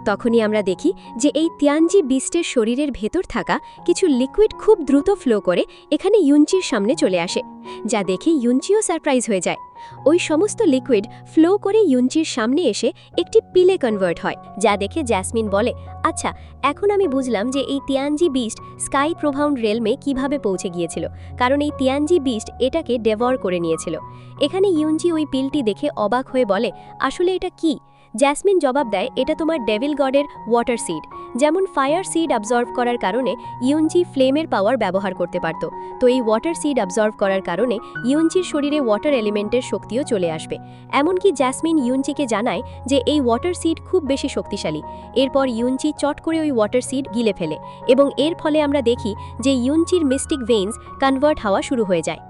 তখনই আমরা দেখি যে এই তিয়ানজি বিস্টের শরীরের ভেতর থাকা কিছু লিকুইড খুব দ্রুত ফ্লো করে এখানে ইউনচির সামনে চলে আসে, যা দেখে ইউনচিও সারপ্রাইজ হয়ে যায়। ওই সমস্ত লিকুইড ফ্লো করে ইউনচির সামনে এসে একটি পিলে কনভার্ট হয়, যা দেখে জ্যাসমিন বলে, আচ্ছা, এখন আমি বুঝলাম যে এই তিয়ানজি বিস্ট স্কাই প্রোভাউন্ড রেলমে কিভাবে পৌঁছে গিয়েছিল, কারণ এই তিয়ানজি বিস্ট এটাকে ডেভর করে নিয়েছিল। এখানে ইউনচি ওই পিলটি দেখে অবাক হয়ে বলে, আসলে এটা কি? জ্যাসমিন জবাব দেয়, এটা তোমার ডেভিল গডের ওয়াটার সিড। যেমন ফায়ার সিড অবজর্ভ করার কারণে ইউনচি ফ্লেমের পাওয়ার ব্যবহার করতে পারত, তো এই ওয়াটার সিড অবজর্ভ করার কারণে ইউনচির শরীরে ওয়াটার এলিমেন্টের শক্তিও চলে আসবে। এমনকি জ্যাসমিন ইউনচিকে জানায় যে এই ওয়াটার সিড খুব বেশি শক্তিশালী। এরপর ইউনচি চট করে ওই ওয়াটার সিড গিলে ফেলে, এবং এর ফলে আমরা দেখি যে ইউনচির মিস্টিক ভেইনস কনভার্ট হওয়া শুরু হয়ে যায়।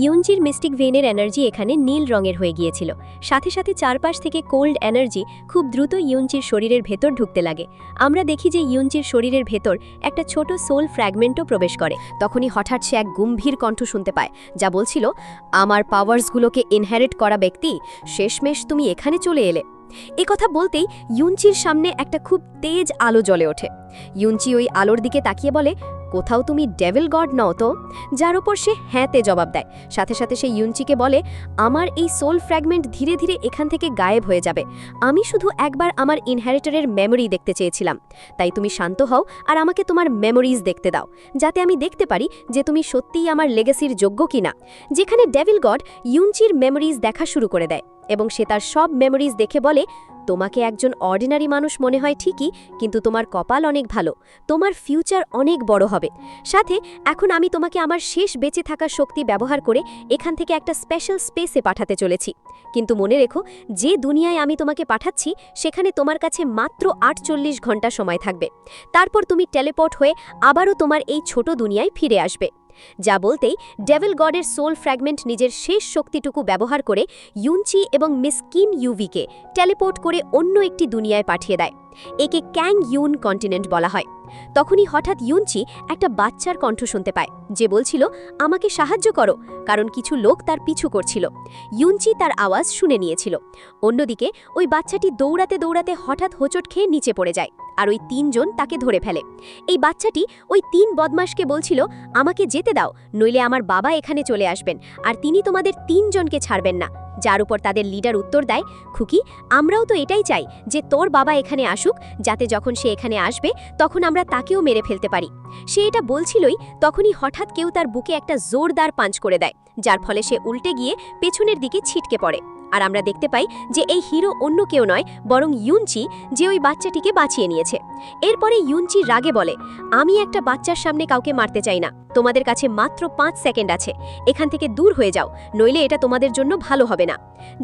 ইউনচির মিস্টিক ভেইনের এনার্জি এখানে নীল রঙের হয়ে গিয়েছিল। সাথে সাথে চারপাশ থেকে কোল্ড এনার্জি খুব দ্রুত ইউনচির শরীরের ভেতর ঢুকতে লাগে। আমরা দেখি যে ইউনচির শরীরের ভেতর একটা ছোট সোল ফ্র্যাগমেন্টও প্রবেশ করে। তখনই হঠাৎ সে এক গম্ভীর কণ্ঠ শুনতে পায়, যা বলছিল, আমার পাওয়ার্সগুলোকে ইনহেরিট করা ব্যক্তি, শেষমেশ তুমি এখানে চলে এলে। এ কথা বলতেই ইউনচির সামনে একটা খুব তেজ আলো জ্বলে ওঠে। ইউনচি ওই আলোর দিকে তাকিয়ে বলে, কোথাও তুমি ডেভিল গড নও তো? যার ওপর সে হ্যাঁতে জবাব দেয়। সাথে সাথে সে ইউনচিকে বলে, আমার এই সোল ফ্র্যাগমেন্ট ধীরে ধীরে এখান থেকে গায়েব হয়ে যাবে। আমি শুধু একবার আমার ইনহেরিটরের মেমোরি দেখতে চেয়েছিলাম, তাই তুমি শান্ত হও আর আমাকে তোমার মেমোরিজ দেখতে দাও, যাতে আমি দেখতে পারি যে তুমি সত্যিই আমার লেগেসির যোগ্য কিনা। যেখানে ডেভিল গড ইউনচির মেমোরিজ দেখা শুরু করে দেয়, এবং সে তার সব মেমোরিজ দেখে বলে, তোমাকে একজন অর্ডিনারি মানুষ মনে হয় ঠিকই, কিন্তু তোমার কপাল অনেক ভালো, তোমার ফিউচার অনেক বড় হবে। সাথে এখন আমি তোমাকে আমার শেষ বেঁচে থাকা শক্তি ব্যবহার করে এখান থেকে একটা স্পেশাল স্পেসে পাঠাতে চলেছি। কিন্তু মনে রেখো, যে দুনিয়ায় আমি তোমাকে পাঠাচ্ছি সেখানে তোমার কাছে মাত্র 48 ঘন্টা সময় থাকবে। তারপর তুমি টেলিপোর্ট হয়ে আবারও তোমার এই ছোট দুনিয়ায় ফিরে আসবে। যা বলতেই ডেভিল গডের সোল ফ্র্যাগমেন্ট নিজের শেষ শক্তিটুকু ব্যবহার করে ইউনচি এবং মিস কিনিউভিকে টেলিপোর্ট করে অন্য একটি দুনিয়ায় পাঠিয়ে দেয়। একে ক্যাং ইউন কন্টিনেন্ট বলা হয়। তখনই হঠাৎ ইউনচি একটা বাচ্চার কণ্ঠ শুনতে পায়, যে বলছিল, আমাকে সাহায্য করো, কারণ কিছু লোক তার পিছু করছিল। ইউনচি তার আওয়াজ শুনে নিয়েছিল। অন্যদিকে ওই বাচ্চাটি দৌড়াতে দৌড়াতে হঠাৎ হোঁচট খেয়ে নিচে পড়ে যায়, আর ওই 3 জন তাকে ধরে ফেলে। এই বাচ্চাটি ওই 3 বদমাশকে বলছিল, আমাকে যেতে দাও, নইলে আমার বাবা এখানে চলে আসবেন, আর তিনি তোমাদের 3 জনকে ছাড়বেন না। যার উপর তাদের লিডার উত্তর দেয়, খুকি, আমরাও তো এটাই চাই যে তোর বাবা এখানে আসুক, যাতে যখন সে এখানে আসবে তখন আমরা তাকেও মেরে ফেলতে পারি। সে এটা বলছিলই, তখনই হঠাৎ কেউ তার বুকে একটা জোরদার পাঞ্চ করে দেয়, যার ফলে সে উল্টে গিয়ে পেছনের দিকে ছিটকে পড়ে, আর আমরা দেখতে পাই যে এই হিরো অন্য কেউ নয় বরং ইউনচি, যে ওই বাচ্চাটিকে বাঁচিয়ে নিয়েছে। এরপরে ইউনচি রাগে বলে, আমি একটা বাচ্চার সামনে কাউকে মারতে চাই না, তোমাদের কাছে মাত্র 5 সেকেন্ড আছে, এখান থেকে দূর হয়ে যাও, নইলে এটা তোমাদের জন্য ভালো হবে না।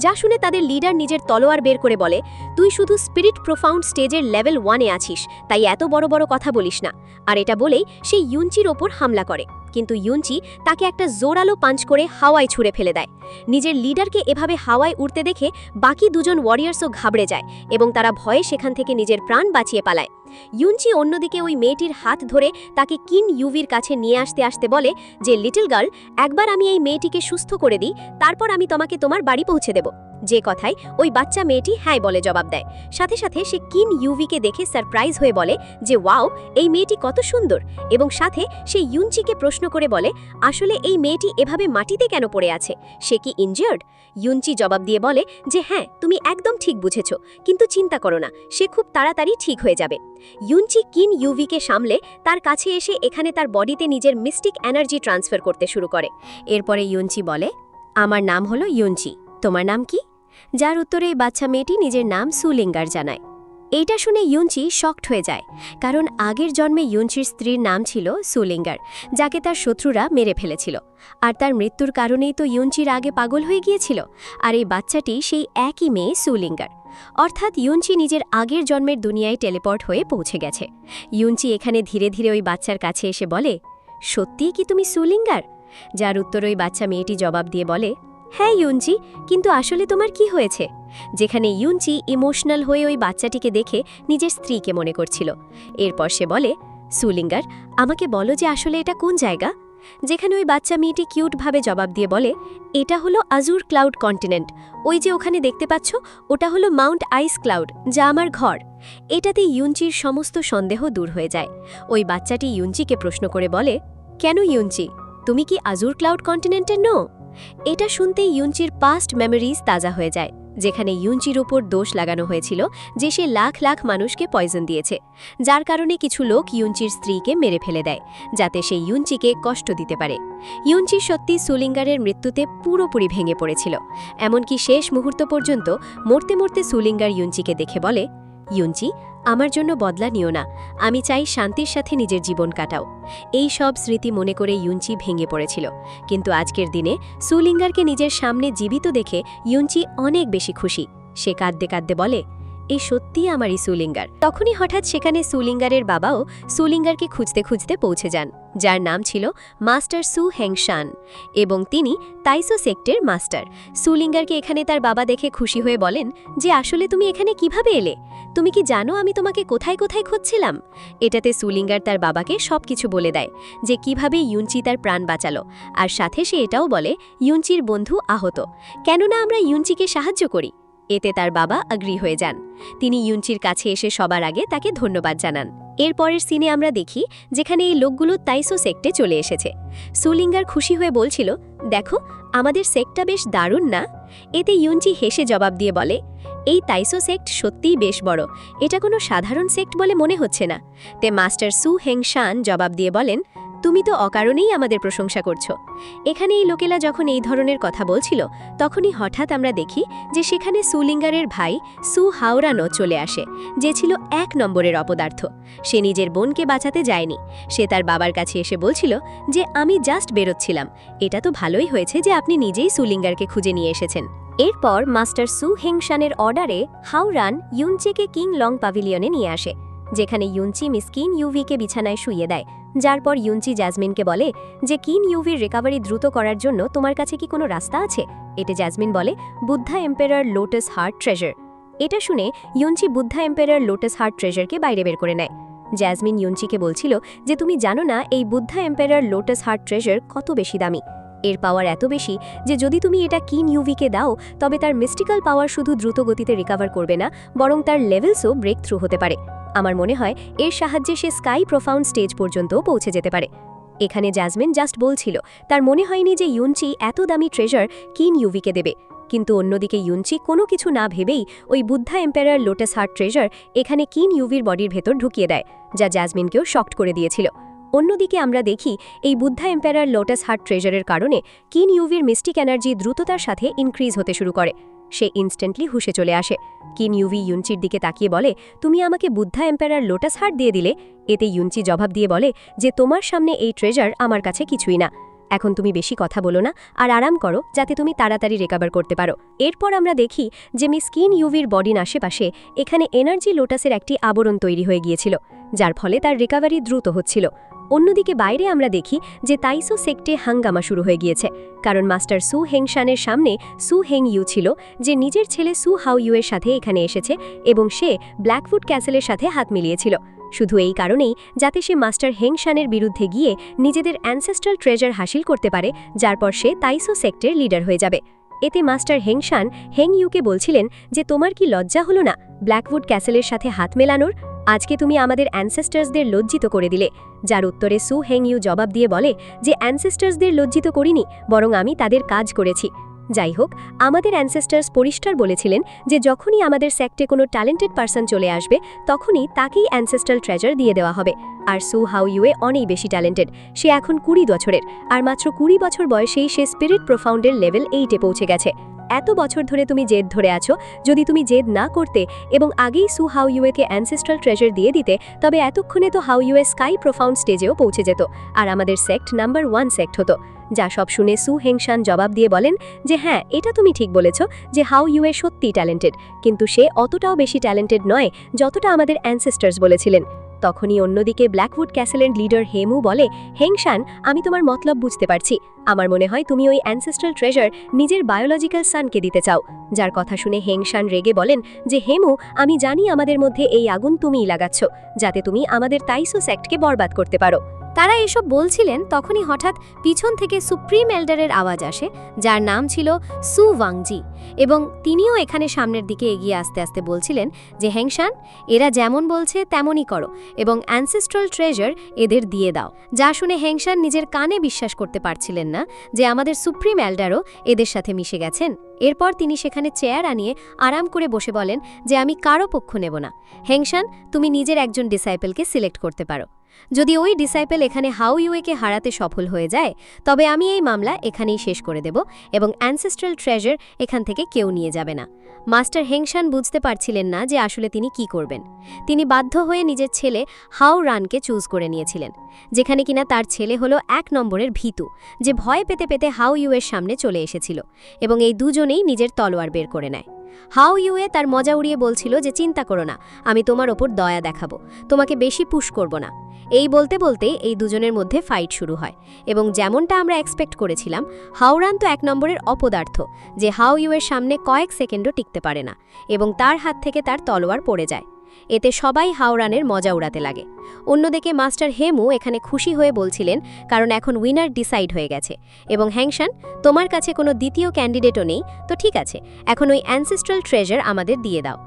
যা শুনে তাদের লিডার নিজের তলোয়ার বের করে বলে, তুই শুধু স্পিরিট প্রোফাউন্ড স্টেজের লেভেল 1-এ আছিস, তাই এত বড় বড় কথা বলিস না। আর এটা বলেই সে ইউনচির ওপর হামলা করে, কিন্তু ইউনচি তাকে একটা জোরালো পাঞ্চ করে হাওয়ায় ছুঁড়ে ফেলে দেয়। নিজের লিডারকে এভাবে হাওয়ায় উড়তে দেখে বাকি দুজন ওয়ারিয়ার্সও ঘাবড়ে যায় এবং তারা ভয়ে সেখান থেকে নিজের প্রাণ বাঁচিয়ে পালায়। ইউনচি অন্যদিকে ওই মেয়েটির হাত ধরে তাকে কিন ইউভির কাছে নিয়ে আসতে বলে যে, লিটল গার্ল, একবার আমি এই মেয়েটিকে সুস্থ করে দিই, তারপর আমি তোমাকে তোমার বাড়ি পৌঁছে দেব। যে কথায় ওই বাচ্চা মেয়েটি হ্যাঁ বলে জবাব দেয়। সাথে সাথে সে কিন ইউভিকে দেখে সারপ্রাইজ হয়ে বলে যে, ওয়াও, এই মেয়েটি কত সুন্দর। এবং সাথে সে ইউনচিকে প্রশ্ন করে বলে, আসলে এই মেয়েটি এভাবে মাটিতে কেন পড়ে আছে, সে কি ইনজিয়ার্ড? ইউনচি জবাব দিয়ে বলে যে, হ্যাঁ, তুমি একদম ঠিক বুঝেছ, কিন্তু চিন্তা করো না, সে খুব তাড়াতাড়ি ঠিক হয়ে যাবে। ইউনচি কিন ইউভিকে সামলে তার কাছে এসে এখানে তার বডিতে নিজের মিস্টিক এনার্জি ট্রান্সফার করতে শুরু করে। এরপরে ইউনচি বলে, আমার নাম হলো ইউনচি, তোমার নাম কি? যার উত্তরে এই বাচ্চা মেয়েটি নিজের নাম সুলিঙ্গার জানায়। এইটা শুনে ইউনচি শকড হয়ে যায়, কারণ আগের জন্মে ইউনচির স্ত্রীর নাম ছিল সুলিঙ্গার, যাকে তার শত্রুরা মেরে ফেলেছিল। আর তার মৃত্যুর কারণেই তো ইউনচির আগে পাগল হয়ে গিয়েছিল। আর এই বাচ্চাটি সেই একই মেয়ে সুলিঙ্গার, অর্থাৎ ইউনচি নিজের আগের জন্মের দুনিয়ায় টেলিপোর্ট হয়ে পৌঁছে গেছে। ইউনচি এখানে ধীরে ধীরে ওই বাচ্চার কাছে এসে বলে, সত্যিই কি তুমি সুলিঙ্গার? যার উত্তরে ওই বাচ্চা মেয়েটি জবাব দিয়ে বলে, হ্যাঁ ইউনচি, কিন্তু আসলে তোমার কি হয়েছে? যেখানে ইউনচি ইমোশনাল হয়ে ওই বাচ্চাটিকে দেখে নিজের স্ত্রীকে মনে করছিল। এরপর সে বলে, সুলিঙ্গার, আমাকে বলো যে আসলে এটা কোন জায়গা? যেখানে ওই বাচ্চা মেয়েটি কিউটভাবে জবাব দিয়ে বলে, এটা হলো আজুর ক্লাউড কন্টিনেন্ট, ওই যে ওখানে দেখতে পাচ্ছ, ওটা হলো মাউন্ট আইস ক্লাউড, যা আমার ঘর। এটাতে ইউনচির সমস্ত সন্দেহ দূর হয়ে যায়। ওই বাচ্চাটি ইউনচিকে প্রশ্ন করে বলে, কেন ইউনচি, তুমি কি আজুর ক্লাউড কন্টিনেন্টের নো? এটা শুনতেই ইউনচির পাস্ট মেমোরিজ তাজা হয়ে যায়, যেখানে ইউনচির ওপর দোষ লাগানো হয়েছিল যে সে লাখ লাখ মানুষকে পয়জন দিয়েছে, যার কারণে কিছু লোক ইউনচির স্ত্রীকে মেরে ফেলে দেয়, যাতে সে ইউনচিকে কষ্ট দিতে পারে। ইউনচি সত্যি সুলিঙ্গারের মৃত্যুতে পুরোপুরি ভেঙে পড়েছিল, এমনকি শেষ মুহূর্ত পর্যন্ত মরতে মরতে সুলিঙ্গার ইউনচিকে দেখে বলে, ইউনচি, আমার জন্য বদলা নিও না, আমি চাই শান্তির সাথে নিজের জীবন কাটাও। এই সব স্মৃতি মনে করে ইউনচি ভেঙে পড়েছিল, কিন্তু আজকের দিনে সুলিঙ্গারকে নিজের সামনে জীবিত দেখে ইউনচি অনেক বেশি খুশি। সে কাঁদতে কাঁদতে বলে, এই সত্যিই আমারই সুলিঙ্গার। তখনই হঠাৎ সেখানে সুলিঙ্গারের বাবাও সুলিঙ্গারকে খুঁজতে খুঁজতে পৌঁছে যান, যার নাম ছিল মাস্টার সু হেংশান, এবং তিনি তাইসো সেক্টের মাস্টার। সুলিঙ্গারকে এখানে তার বাবা দেখে খুশি হয়ে বলেন যে, আসলে তুমি এখানে কিভাবে এলে? তুমি কি জানো আমি তোমাকে কোথায় কোথায় খুঁজছিলাম? এটাতে সুলিঙ্গার তার বাবাকে সবকিছু বলে দেয়, যে কিভাবে ইউনচি তার প্রাণ বাঁচালো, আর সাথে সে এটাও বলে ইউনচির বন্ধু আহত, কেননা আমরা ইউনচিকে সাহায্য করি। এতে তার বাবা অ্যাগ্রি হয়ে যান। তিনি ইউনচির কাছে এসে সবার আগে তাকে ধন্যবাদ জানান। এরপরের সিনে আমরা দেখি যেখানে এই লোকগুলো তাইসো সেক্টে চলে এসেছে। সুলিঙ্গার খুশি হয়ে বলছিল, দেখো, আমাদের সেক্টটা বেশ দারুণ না? এতে ইউনচি হেসে জবাব দিয়ে বলে, এই তাইসো সেক্ট সত্যিই বেশ বড়, এটা কোনো সাধারণ সেক্ট বলে মনে হচ্ছে না। তে মাস্টার সু হেংশান জবাব দিয়ে বলেন, তুমি তো অকারণেই আমাদের প্রশংসা করছো। এখানে এই লোকেরা যখন এই ধরনের কথা বলছিল, তখনই হঠাৎ আমরা দেখি যে সেখানে সুলিঙ্গারের ভাই সু হাওরানো চলে আসে, যে ছিল 1 নম্বরের অপদার্থ। সে নিজের বোনকে বাঁচাতে যায়নি, সে তার বাবার কাছে এসে বলছিল যে, আমি জাস্ট বেরোচ্ছিলাম, এটা তো ভালোই হয়েছে যে আপনি নিজেই সুলিঙ্গারকে খুঁজে নিয়ে এসেছেন। এরপর মাস্টার সু হেংশানের অর্ডারে হাওরান ইউনচিকে কিং লং প্যাভিলিয়নে নিয়ে আসে, যেখানে ইউনচি মিস কিন ইউভিকে বিছানায় শুইয়ে দেয়। যার পর ইউনচি জ্যাসমিনকে বলে যে, কিন ইউভির রিকভারি দ্রুত করার জন্য তোমার কাছে কি কোনো রাস্তা আছে? এতে জ্যাসমিন বলে, Buddha empire lotus heart treasure. এটা শুনে ইউনচি বুদ্ধা এম্পায়ার লোটাস হার্ট ট্রেজারকে বাইরে বের করে নেয়। জ্যাসমিন ইউনচিকে বলছিল যে, তুমি জানো না এই Buddha empire lotus heart treasure কত বেশি দামি? এর পাওয়ার এত বেশি যে যদি তুমি এটা কিন ইউভিকে দাও, তবে তার মিস্টিক্যাল পাওয়ার শুধু দ্রুত গতিতে রিকভার করবে না, বরং তার লেভেলসও ব্রেক থ্রু হতে পারে। আমার মনে হয় এর সাহায্যে সে স্কাই প্রোফাউন্ড স্টেজ পর্যন্তও পৌঁছে যেতে পারে। এখানে জ্যাসমিন জাস্ট বলছিল, তার মনে হয়নি যে ইউনচি এত দামি ট্রেজার কিন ইউভিকে দেবে। কিন্তু অন্যদিকে ইউনচি কোনো কিছু না ভেবেই ওই Buddha empire lotus heart treasure এখানে কিন ইউভির বডির ভেতর ঢুকিয়ে দেয়, যা জ্যাসমিনকেও শকড করে দিয়েছিল। অন্যদিকে আমরা দেখি এই বুদ্ধা এম্পায়ার লোটাস হার্ট ট্রেজারের কারণে কিন ইউভির মিস্টিক এনার্জি দ্রুততার সাথে ইনক্রিজ হতে শুরু করে। সে ইনস্ট্যান্টলি হুশে চলে আসে। কিন ইউভি ইউনচির দিকে তাকিয়ে বলে, তুমি আমাকে বুদ্ধা এম্পায়ার লোটাস হার্ট দিয়ে দিলে। এতে ইউনচি জবাব দিয়ে বলে যে তোমার সামনে এই ট্রেজার আমার কাছে কিছুই না। এখন তুমি বেশি কথা বলো না আর আরাম করো, যাতে তুমি তাড়াতাড়ি রিকভার করতে পারো। এরপর আমরা দেখি যে মিস কিন ইউভির বডির আশেপাশে এখানে এনার্জি লোটাসের একটি আবরণ তৈরি হয়ে গিয়েছিল, যার ফলে তার রিকভারি দ্রুত হচ্ছিল। অন্যদিকে বাইরে আমরা দেখি যে তাইসো সেক্টে হাঙ্গামা শুরু হয়ে গিয়েছে, কারণ মাস্টার সু হেংশানের সামনে সু হেং ইউ ছিল, যে নিজের ছেলে সু হাও ইউয়ের সাথে এখানে এসেছে এবং সে ব্ল্যাকফুট ক্যাসেলের সাথে হাত মিলিয়েছিল, শুধু এই কারণেই যাতে সে মাস্টার হেংশানের বিরুদ্ধে গিয়ে নিজেদের অ্যানসেস্ট্রাল ট্রেজার হাসিল করতে পারে, যার পর সে তাইসো সেক্টের লিডার হয়ে যাবে। এতে মাস্টার হেংশান হেং ইউকে বলছিলেন যে তোমার কি লজ্জা হলো না ব্ল্যাকউড ক্যাসেলের সাথে হাত মেলানোর? আজকে তুমি আমাদের অ্যানসেস্টার্সদের লজ্জিত করে দিলে। যার উত্তরে সু হেং ইউ জবাব দিয়ে বলে যে অ্যানসেস্টার্সদের লজ্জিত করিনি, বরং আমি তাদের কাজ করেছি। যাই হোক, আমাদের অ্যানসেস্টার্স পরিষ্কার বলেছিলেন যে যখনই আমাদের সেক্টে কোনো ট্যালেন্টেড পার্সন চলে আসবে তখনই তাকেই অ্যানসেস্ট্রাল ট্রেজার দিয়ে দেওয়া হবে। আর সু হাও ইউয়ে অনেক বেশি ট্যালেন্টেড। সে এখন 20 বছরের, আর মাত্র 20 বছর বয়সেই সে স্পিরিট প্রোফাউন্ডের লেভেল 8-এ পৌঁছে গেছে। এত বছর ধরে তুমি জেদ ধরে আছো, যদি তুমি জেদ না করতে এবং আগেই সু হাও ইউয়েকে অ্যানসেস্ট্রাল ট্রেজার দিয়ে দিতে, তবে এতক্ষণে তো হাও ইউয়ে স্কাই প্রোফাউন্ড স্টেজেও পৌঁছে যেত, আর আমাদের সেক্ট নাম্বার 1 সেক্ট হতো। যা সব শুনে সু হেংশান জবাব দিয়ে বলেন যে হ্যাঁ, এটা তুমি ঠিক বলেছ যে হাও ইউয়ে সত্যিই ট্যালেন্টেড, কিন্তু সে অতটাও বেশি ট্যালেন্টেড নয় যতটা আমাদের অ্যানসেস্টার্স বলেছিলেন। তখনই অন্যদিকে ব্ল্যাকউড ক্যাসেলের লিডার হেমু বলে, হেংশান, আমি তোমার মতলব বুঝতে পারছি। আমার মনে হয় তুমি ওই অ্যানসেস্ট্রাল ট্রেজার নিজের বায়োলজিক্যাল সানকে দিতে চাও। যার কথা শুনে হেংশান রেগে বলেন যে হেমু, আমি জানি আমাদের মধ্যে এই আগুন তুমিই লাগাচ্ছ, যাতে তুমি আমাদের তাইসো সেক্টকে বরবাদ করতে পারো। তারা এসব বলছিলেন তখনই হঠাৎ পিছন থেকে সুপ্রিম এল্ডারের আওয়াজ আসে, যার নাম ছিল সু ওয়াংজি, এবং তিনিও এখানে সামনের দিকে এগিয়ে আসতে আসতে বলছিলেন যে হেংশান, এরা যেমন বলছে তেমনই করো এবং অ্যানসেস্ট্রাল ট্রেজার এদের দিয়ে দাও। যা শুনে হেংশান নিজের কানে বিশ্বাস করতে পারছিলেন না যে আমাদের সুপ্রিম এল্ডারও এদের সাথে মিশে গেছেন। এরপর তিনি সেখানে চেয়ার আনিয়ে আরাম করে বসে বলেন যে আমি কারো পক্ষ নেব না। হেংশান, তুমি নিজের একজন ডিসাইপেলকে সিলেক্ট করতে পারো। যদি ওই ডিসাইপেল এখানে হাও ইউয়েকে হারাতে সফল হয়ে যায়, তবে আমি এই মামলা এখানেই শেষ করে দেব এবং অ্যানসেস্ট্রাল ট্রেজার এখান থেকে কেউ নিয়ে যাবে না। মাস্টার হেংশান বুঝতে পারছিলেন না যে আসলে তিনি কি করবেন। তিনি বাধ্য হয়ে নিজের ছেলে হাও রানকে চুজ করে নিয়েছিলেন, যেখানে কিনা তার ছেলে হলো 1 নম্বরের ভীতু, যে ভয় পেতে পেতে হাও ইউয়ের সামনে চলে এসেছিল এবং এই দুজনেই নিজের তলোয়ার বের করে নেয়। হাও ইউয়ে তার মজা উড়িয়ে বলছিল যে চিন্তা করো না, আমি তোমার ওপর দয়া দেখাবো, তোমাকে বেশি পুশ করব না। এই বলতে বলতেই এই দুজনের মধ্যে ফাইট শুরু হয় এবং যেমনটা আমরা এক্সপেক্ট করেছিলাম, হাওরান তো 1 নম্বরের অপদার্থ, যে হাও ইউয়ের সামনে কয়েক সেকেন্ডও টিকতে পারে না এবং তার হাত থেকে তার তলোয়ার পড়ে যায়। এতে সবাই হাওরানের মজা উড়াতে লাগে। অন্যদিকে মাস্টার হেমু এখানে খুশি হয়ে বলছিলেন, কারণ এখন উইনার ডিসাইড হয়ে গেছে এবং হেংশান, তোমার কাছে কোনো দ্বিতীয় ক্যান্ডিডেটও নেই, তো ঠিক আছে, এখন ওই অ্যানসেস্ট্রাল ট্রেজার আমাদের দিয়ে দাও।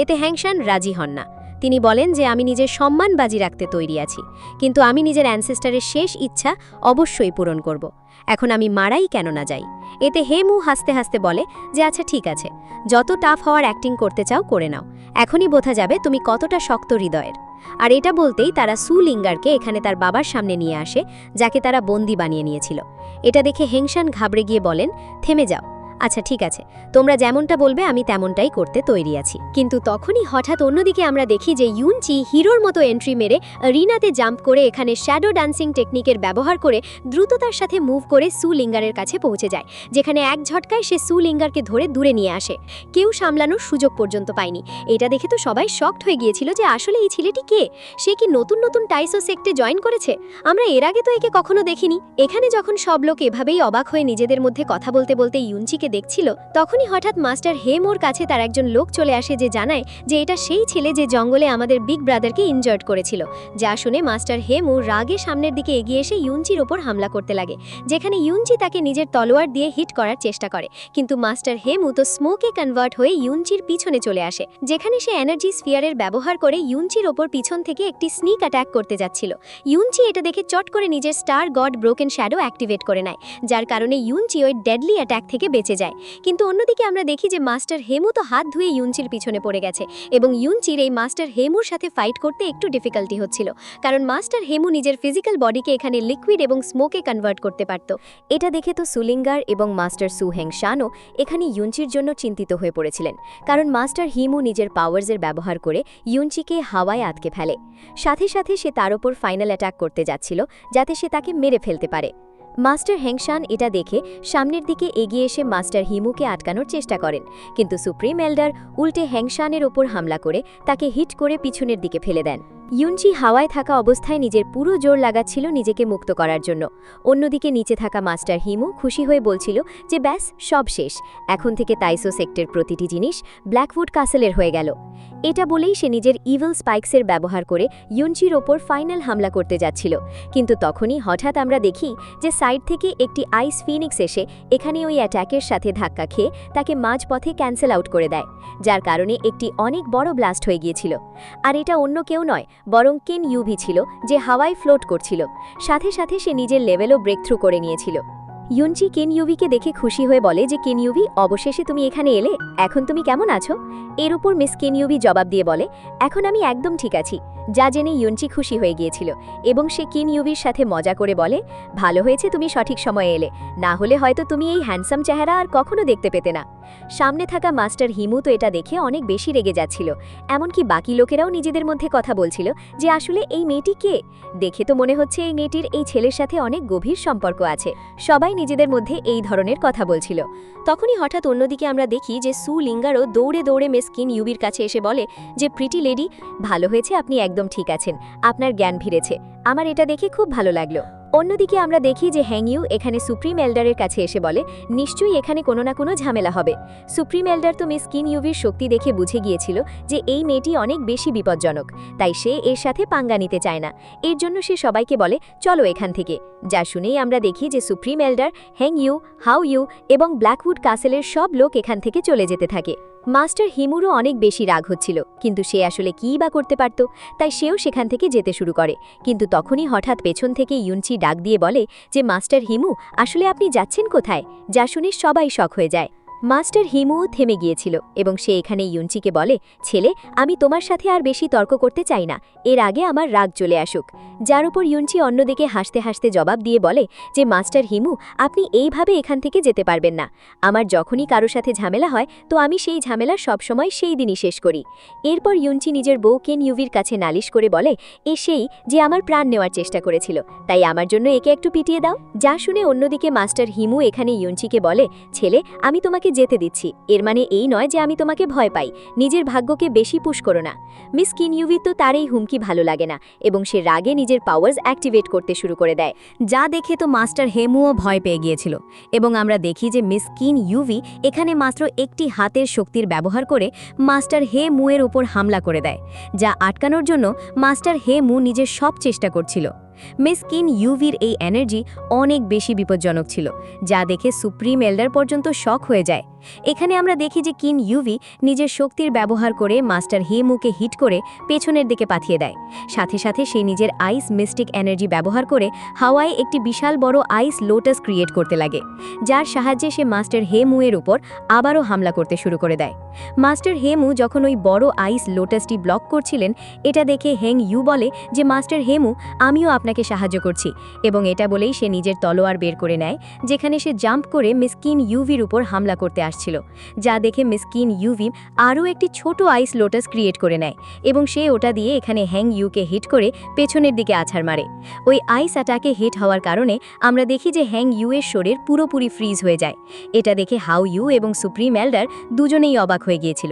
এতে হেংশান রাজি হন না। তিনি বলেন যে আমি নিজের সম্মান বাজি রাখতে তৈরি আছি, কিন্তু আমি নিজের অ্যানসেস্টারের শেষ ইচ্ছা অবশ্যই পূরণ করব। এখন আমি মারাই কেন না যাই। এতে হেমু হাসতে হাসতে বলে যে আচ্ছা ঠিক আছে, যত টাফ হওয়ার অ্যাক্টিং করতে চাও করে নাও, এখনই বোঝা যাবে তুমি কতটা শক্ত হৃদয়ের। আর এটা বলতেই তারা সু লিঙ্গারকে এখানে তার বাবার সামনে নিয়ে আসে, যাকে তারা বন্দি বানিয়ে নিয়েছিল। এটা দেখে হেংশান ঘাবড়ে গিয়ে বলেন, থেমে যাও, আচ্ছা ঠিক আছে, তোমরা যেমনটা বলবে আমি তেমনটাই করতে তৈরি আছি। কিন্তু তখনই হঠাৎ অন্যদিকে আমরা দেখি যে ইউনচি হিরোর মতো এন্ট্রি মেরে রিনাতে জাম্প করে এখানে শ্যাডো ডান্সিং টেকনিকের ব্যবহার করে দ্রুততার সাথে মুভ করে সু লিঙ্গারের কাছে পৌঁছে যায়, যেখানে এক ঝটকায় সে সু লিঙ্গারকে ধরে দূরে নিয়ে আসে। কেউ সামলানোর সুযোগ পর্যন্ত পায়নি। এটা দেখে তো সবাই শকড হয়ে গিয়েছিল যে আসলে এই ছেলেটি কে, সে কি নতুন নতুন টাইসো সেক্টে জয়েন করেছে? আমরা এর আগে তো একে কখনো দেখিনি। এখানে যখন সব লোক এভাবেই অবাক হয়ে নিজেদের মধ্যে কথা বলতে বলতে ইউনচিকে দেখছিল, তখনই হঠাৎ মাস্টার হেমোর কাছে তার একজন লোক চলে আসে, যে জানায় যে এটা সেই ছেলে যে জঙ্গলে আমাদের বিগ ব্রাদারকে ইনজার্ড করেছিল। যা শুনে মাস্টার হেমু রাগে সামনের দিকে এগিয়ে এসে ইউনচির ওপর হামলা করতে লাগে, যেখানে ইউনচি তাকে নিজের তলোয়ার দিয়ে হিট করার চেষ্টা করে, কিন্তু মাস্টার হেমু তো স্মোকে কনভার্ট হয়ে ইউনচির পিছনে চলে আসে, যেখানে সে এনার্জি স্ফিয়ারের ব্যবহার করে ইউনচির ওপর পিছন থেকে একটি স্নিক অ্যাটাক করতে যাচ্ছিল। ইউনচি এটা দেখে চট করে নিজের star god broken shadow activate করে নেয়, যার কারণে ইউনচি ওই ডেডলি অ্যাটাক থেকে বেঁচে এসে যায়। কিন্তু অন্যদিকে আমরা দেখি যে মাস্টার হেমু তো হাত ধুয়ে ইউনচির পিছনে পড়ে গেছে এবং ইউনচির এই মাস্টার হেমুর সাথে ফাইট করতে একটু ডিফিকাল্টি হচ্ছিল, কারণ মাস্টার হেমু নিজের ফিজিক্যাল বডিকে এখানে লিকুইড এবং স্মোকে কনভার্ট করতে পারত। এটা দেখে তো সুলিঙ্গার এবং মাস্টার সু হেংশানও এখানে ইউনচির জন্য চিন্তিত হয়ে পড়েছিলেন, কারণ মাস্টার হিমু নিজের পাওয়ার্সের ব্যবহার করে ইউনচিকে হাওয়ায় আটকে ফেলে। সাথে সাথে সে তার ওপর ফাইনাল অ্যাটাক করতে যাচ্ছিল যাতে সে তাকে মেরে ফেলতে পারে। মাস্টার হেংশান এটা দেখে সামনের দিকে এগিয়ে এসে মাস্টার হিমুকে আটকানোর চেষ্টা করেন, কিন্তু সুপ্রিম এল্ডার উল্টে হেংশানের ওপর হামলা করে তাকে হিট করে পিছনের দিকে ফেলে দেন। ইউনচি হাওয়ায় থাকা অবস্থায় নিজের পুরো জোর লাগাচ্ছিল নিজেকে মুক্ত করার জন্য। অন্যদিকে নিচে থাকা মাস্টার হিমু খুশি হয়ে বলছিল যে ব্যাস সব শেষ, এখন থেকে তাইসো সেক্টর প্রতিটি জিনিস ব্ল্যাকউড কাসেলের হয়ে গেল। এটা বলেই সে নিজের ইভিল স্পাইক্সের ব্যবহার করে ইউনচির ওপর ফাইনাল হামলা করতে যাচ্ছিল, কিন্তু তখনই হঠাৎ আমরা দেখি যে সাইড থেকে একটি আইস ফিনিক্স এসে এখানে ওই অ্যাট্যাকের সাথে ধাক্কা খেয়ে তাকে মাঝপথে ক্যান্সেল আউট করে দেয়, যার কারণে একটি অনেক বড় ব্লাস্ট হয়ে গিয়েছিল। আর এটা অন্য কেউ নয় বরং কেন ইউভি ছিল, যে হাওয়ায় ফ্লোট করছিল। সাথে সাথে সে নিজের লেভেলও ব্রেক থ্রু করে নিয়েছিল। ইউনচি কেন ইউভিকে দেখে খুশি হয়ে বলে যে কেন ইউভি, অবশেষে তুমি এখানে এলে, এখন তুমি কেমন আছো? এর উপর মিস কেন ইউভি জবাব দিয়ে বলে, এখন আমি একদম ঠিক আছি। যা জেনে ইউনচি খুশি হয়ে গিয়েছিল এবং সে কেন ইউভির সাথে মজা করে বলে, ভালো হয়েছে তুমি সঠিক সময়ে এলে, না হলে হয়তো তুমি এই হ্যান্ডসাম চেহারা আর কখনো দেখতে পেতে না। সামনে থাকা মাস্টার হিমু তো এটা দেখে অনেক বেশি রেগে যাচ্ছিল, এমনকি বাকি লোকেরাও নিজেদের মধ্যে কথা বলছিল যে আসলে এই মেয়েটি কে। দেখে তো মনে হচ্ছে এই মেয়েটির এই ছেলের সাথে অনেক গভীর সম্পর্ক আছে। সবাই নিজেদের মধ্যে এই ধরনের কথা বলছিল। তখনই হঠাৎ অন্যদিকে আমরা দেখি যে সু লিঙ্গারও দৌড়ে দৌড়ে মিস কেন ইউভির কাছে এসে বলে যে প্রিটি লেডি, ভালো হয়েছে আপনি একদম ঠিক আছেন, আপনার জ্ঞান ফিরেছে, আমার এটা দেখে খুব ভালো লাগলো। অন্যদিকে আমরা দেখি যে হ্যাংইউ এখানে সুপ্রিম এল্ডারের কাছে এসে বলে, নিশ্চয়ই এখানে কোনো না কোনো ঝামেলা হবে। সুপ্রিম এল্ডার তো মিস কেন ইউভির শক্তি দেখে বুঝে গিয়েছিল যে এই মেয়েটি অনেক বেশি বিপজ্জনক, তাই সে এর সাথে পাঙ্গা নিতে চায় না। এর জন্য সে সবাইকে বলে, চলো এখান থেকে। যা শুনেই আমরা দেখি যে সুপ্রিম এল্ডার, হ্যাংইউ, হাওইউ এবং ব্ল্যাকউড কাসেলের সব লোক এখান থেকে চলে যেতে থাকে। মাস্টার হিমুরও অনেক বেশি রাগ হচ্ছিল, কিন্তু সে আসলে কী বা করতে পারত, তাই সেও সেখান থেকে যেতে শুরু করে। কিন্তু তখনই হঠাৎ পেছন থেকে ইউনচি ডাক দিয়ে বলে যে মাস্টার হিমু, আসলে আপনি যাচ্ছেন কোথায়? যা শুনে সবাই শক হয়ে যায়। মাস্টার হিমুও থেমে গিয়েছিল এবং সে এখানে ইউনচিকে বলে, ছেলে, আমি তোমার সাথে আর বেশি তর্ক করতে চাই না, এর আগে আমার রাগ চলে আসুক। যার উপর ইউনচি অন্যদিকে হাসতে হাসতে জবাব দিয়ে বলে যে মাস্টার হিমু, আপনি এইভাবে এখান থেকে যেতে পারবেন না। আমার যখনই কারো সাথে ঝামেলা হয় তো আমি সেই ঝামেলা সবসময় সেই দিনই শেষ করি। এরপর ইউনচি নিজের বউ কেন ইউভির কাছে নালিশ করে বলে, এ সেই যে আমার প্রাণ নেওয়ার চেষ্টা করেছিল, তাই আমার জন্য একে একটু পিটিয়ে দাও। যা শুনে অন্যদিকে মাস্টার হিমু এখানে ইউনচিকে বলে, ছেলে, আমি তোমাকে যেতে দিচ্ছি, এর মানে এই নয় যে আমি তোমাকে ভয় পাই, নিজের ভাগ্যকে বেশি পুশ করো না। মিস কেন ইউভি তো তার এই হুমকি ভালো লাগে না এবং সে রাগে নিজের পাওয়ার্স অ্যাক্টিভেট করতে শুরু করে দেয়। যা দেখে তো মাস্টার হেমুও ভয় পেয়ে গিয়েছিল এবং আমরা দেখি যে মিস কেন ইউভি এখানে মাত্র একটি হাতের শক্তির ব্যবহার করে মাস্টার হে মুয়ের উপর হামলা করে দেয়, যা আটকানোর জন্য মাস্টার হে মু নিজের সব চেষ্টা করছিল। মিস কেন ইউভির এই এনার্জি অনেক বেশি বিপজ্জনক ছিল, যা দেখে সুপ্রিম এল্ডার পর্যন্ত শক হয়ে যায়। এখানে আমরা দেখি যে কেন ইউভি নিজের শক্তির ব্যবহার করে মাস্টার হে মুকে হিট করে পেছনের দিকে পাঠিয়ে দেয়। সাথে সাথে সে নিজের আইস মিস্টিক এনার্জি ব্যবহার করে হাওয়ায় একটি বিশাল বড় আইস লোটাস ক্রিয়েট করতে লাগে, যার সাহায্যে সে মাস্টার হে মুয়ের উপর আবারও হামলা করতে শুরু করে দেয়। মাস্টার হে মু যখন ওই বড় আইস লোটাসটি ব্লক করছিলেন, এটা দেখে হেং ইউ বলে যে মাস্টার হে মু, আমিও আপনাকে সাহায্য করছি, এবং এটা বলেই সে নিজের তলোয়ার বের করে নেয়, যেখানে সে জাম্প করে মিস কেন ইউভির উপর হামলা করতে আসছিল। যা দেখে মিস কেন ইউভি আরও একটি ছোট আইস লোটাস ক্রিয়েট করে নেয় এবং সে ওটা দিয়ে এখানে হ্যাং ইউকে হিট করে পেছনের দিকে আছাড় মারে। ওই আইস অ্যাটাকে হিট হওয়ার কারণে আমরা দেখি যে হ্যাং ইউ এর শরীর পুরোপুরি ফ্রিজ হয়ে যায়। এটা দেখে হাও ইউ এবং সুপ্রিম এল্ডার দুজনেই অবাক হয়ে গিয়েছিল।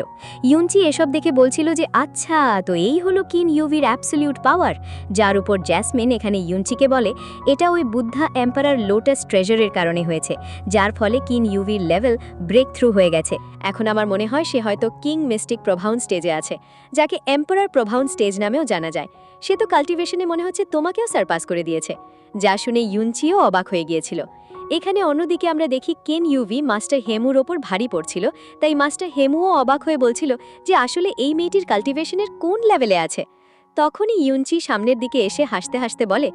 ইউনচি এসব দেখে বলছিল যে আচ্ছা, তো এই হলো কেন ইউভির অ্যাবসলিউট পাওয়ার। যার উপর জ্যাসমিন এখানে ইউনচিকে বলে, এটা ওই বুদ্ধা এম্পারার লোটাস ট্রেজারের কারণে হয়েছে, যার ফলে কেন ইউভির লেভেল ব্রেক থ্রু হয়ে গেছে। এখন আমার মনে হয় সে হয়তো কিং মিস্টিক প্রভাউন স্টেজে আছে, যাকে এম্পারার প্রভাউন স্টেজ নামেও জানা যায়। সে তো কাল্টিভেশনে মনে হচ্ছে তোমাকেও সারপাস করে দিয়েছে। যা শুনে ইউনচিও অবাক হয়ে গিয়েছিল। এখানে অন্যদিকে আমরা দেখি কেন ইউভি মাস্টার হেমুর ওপর ভারী পড়ছিল, তাই মাস্টার হেমুও অবাক হয়ে বলছিল যে আসলে এই মেয়েটির কাল্টিভেশনের কোন লেভেলে আছে। তখনই ইউনচি সামনের দিকে এসে হাসতে হাসতে বলে,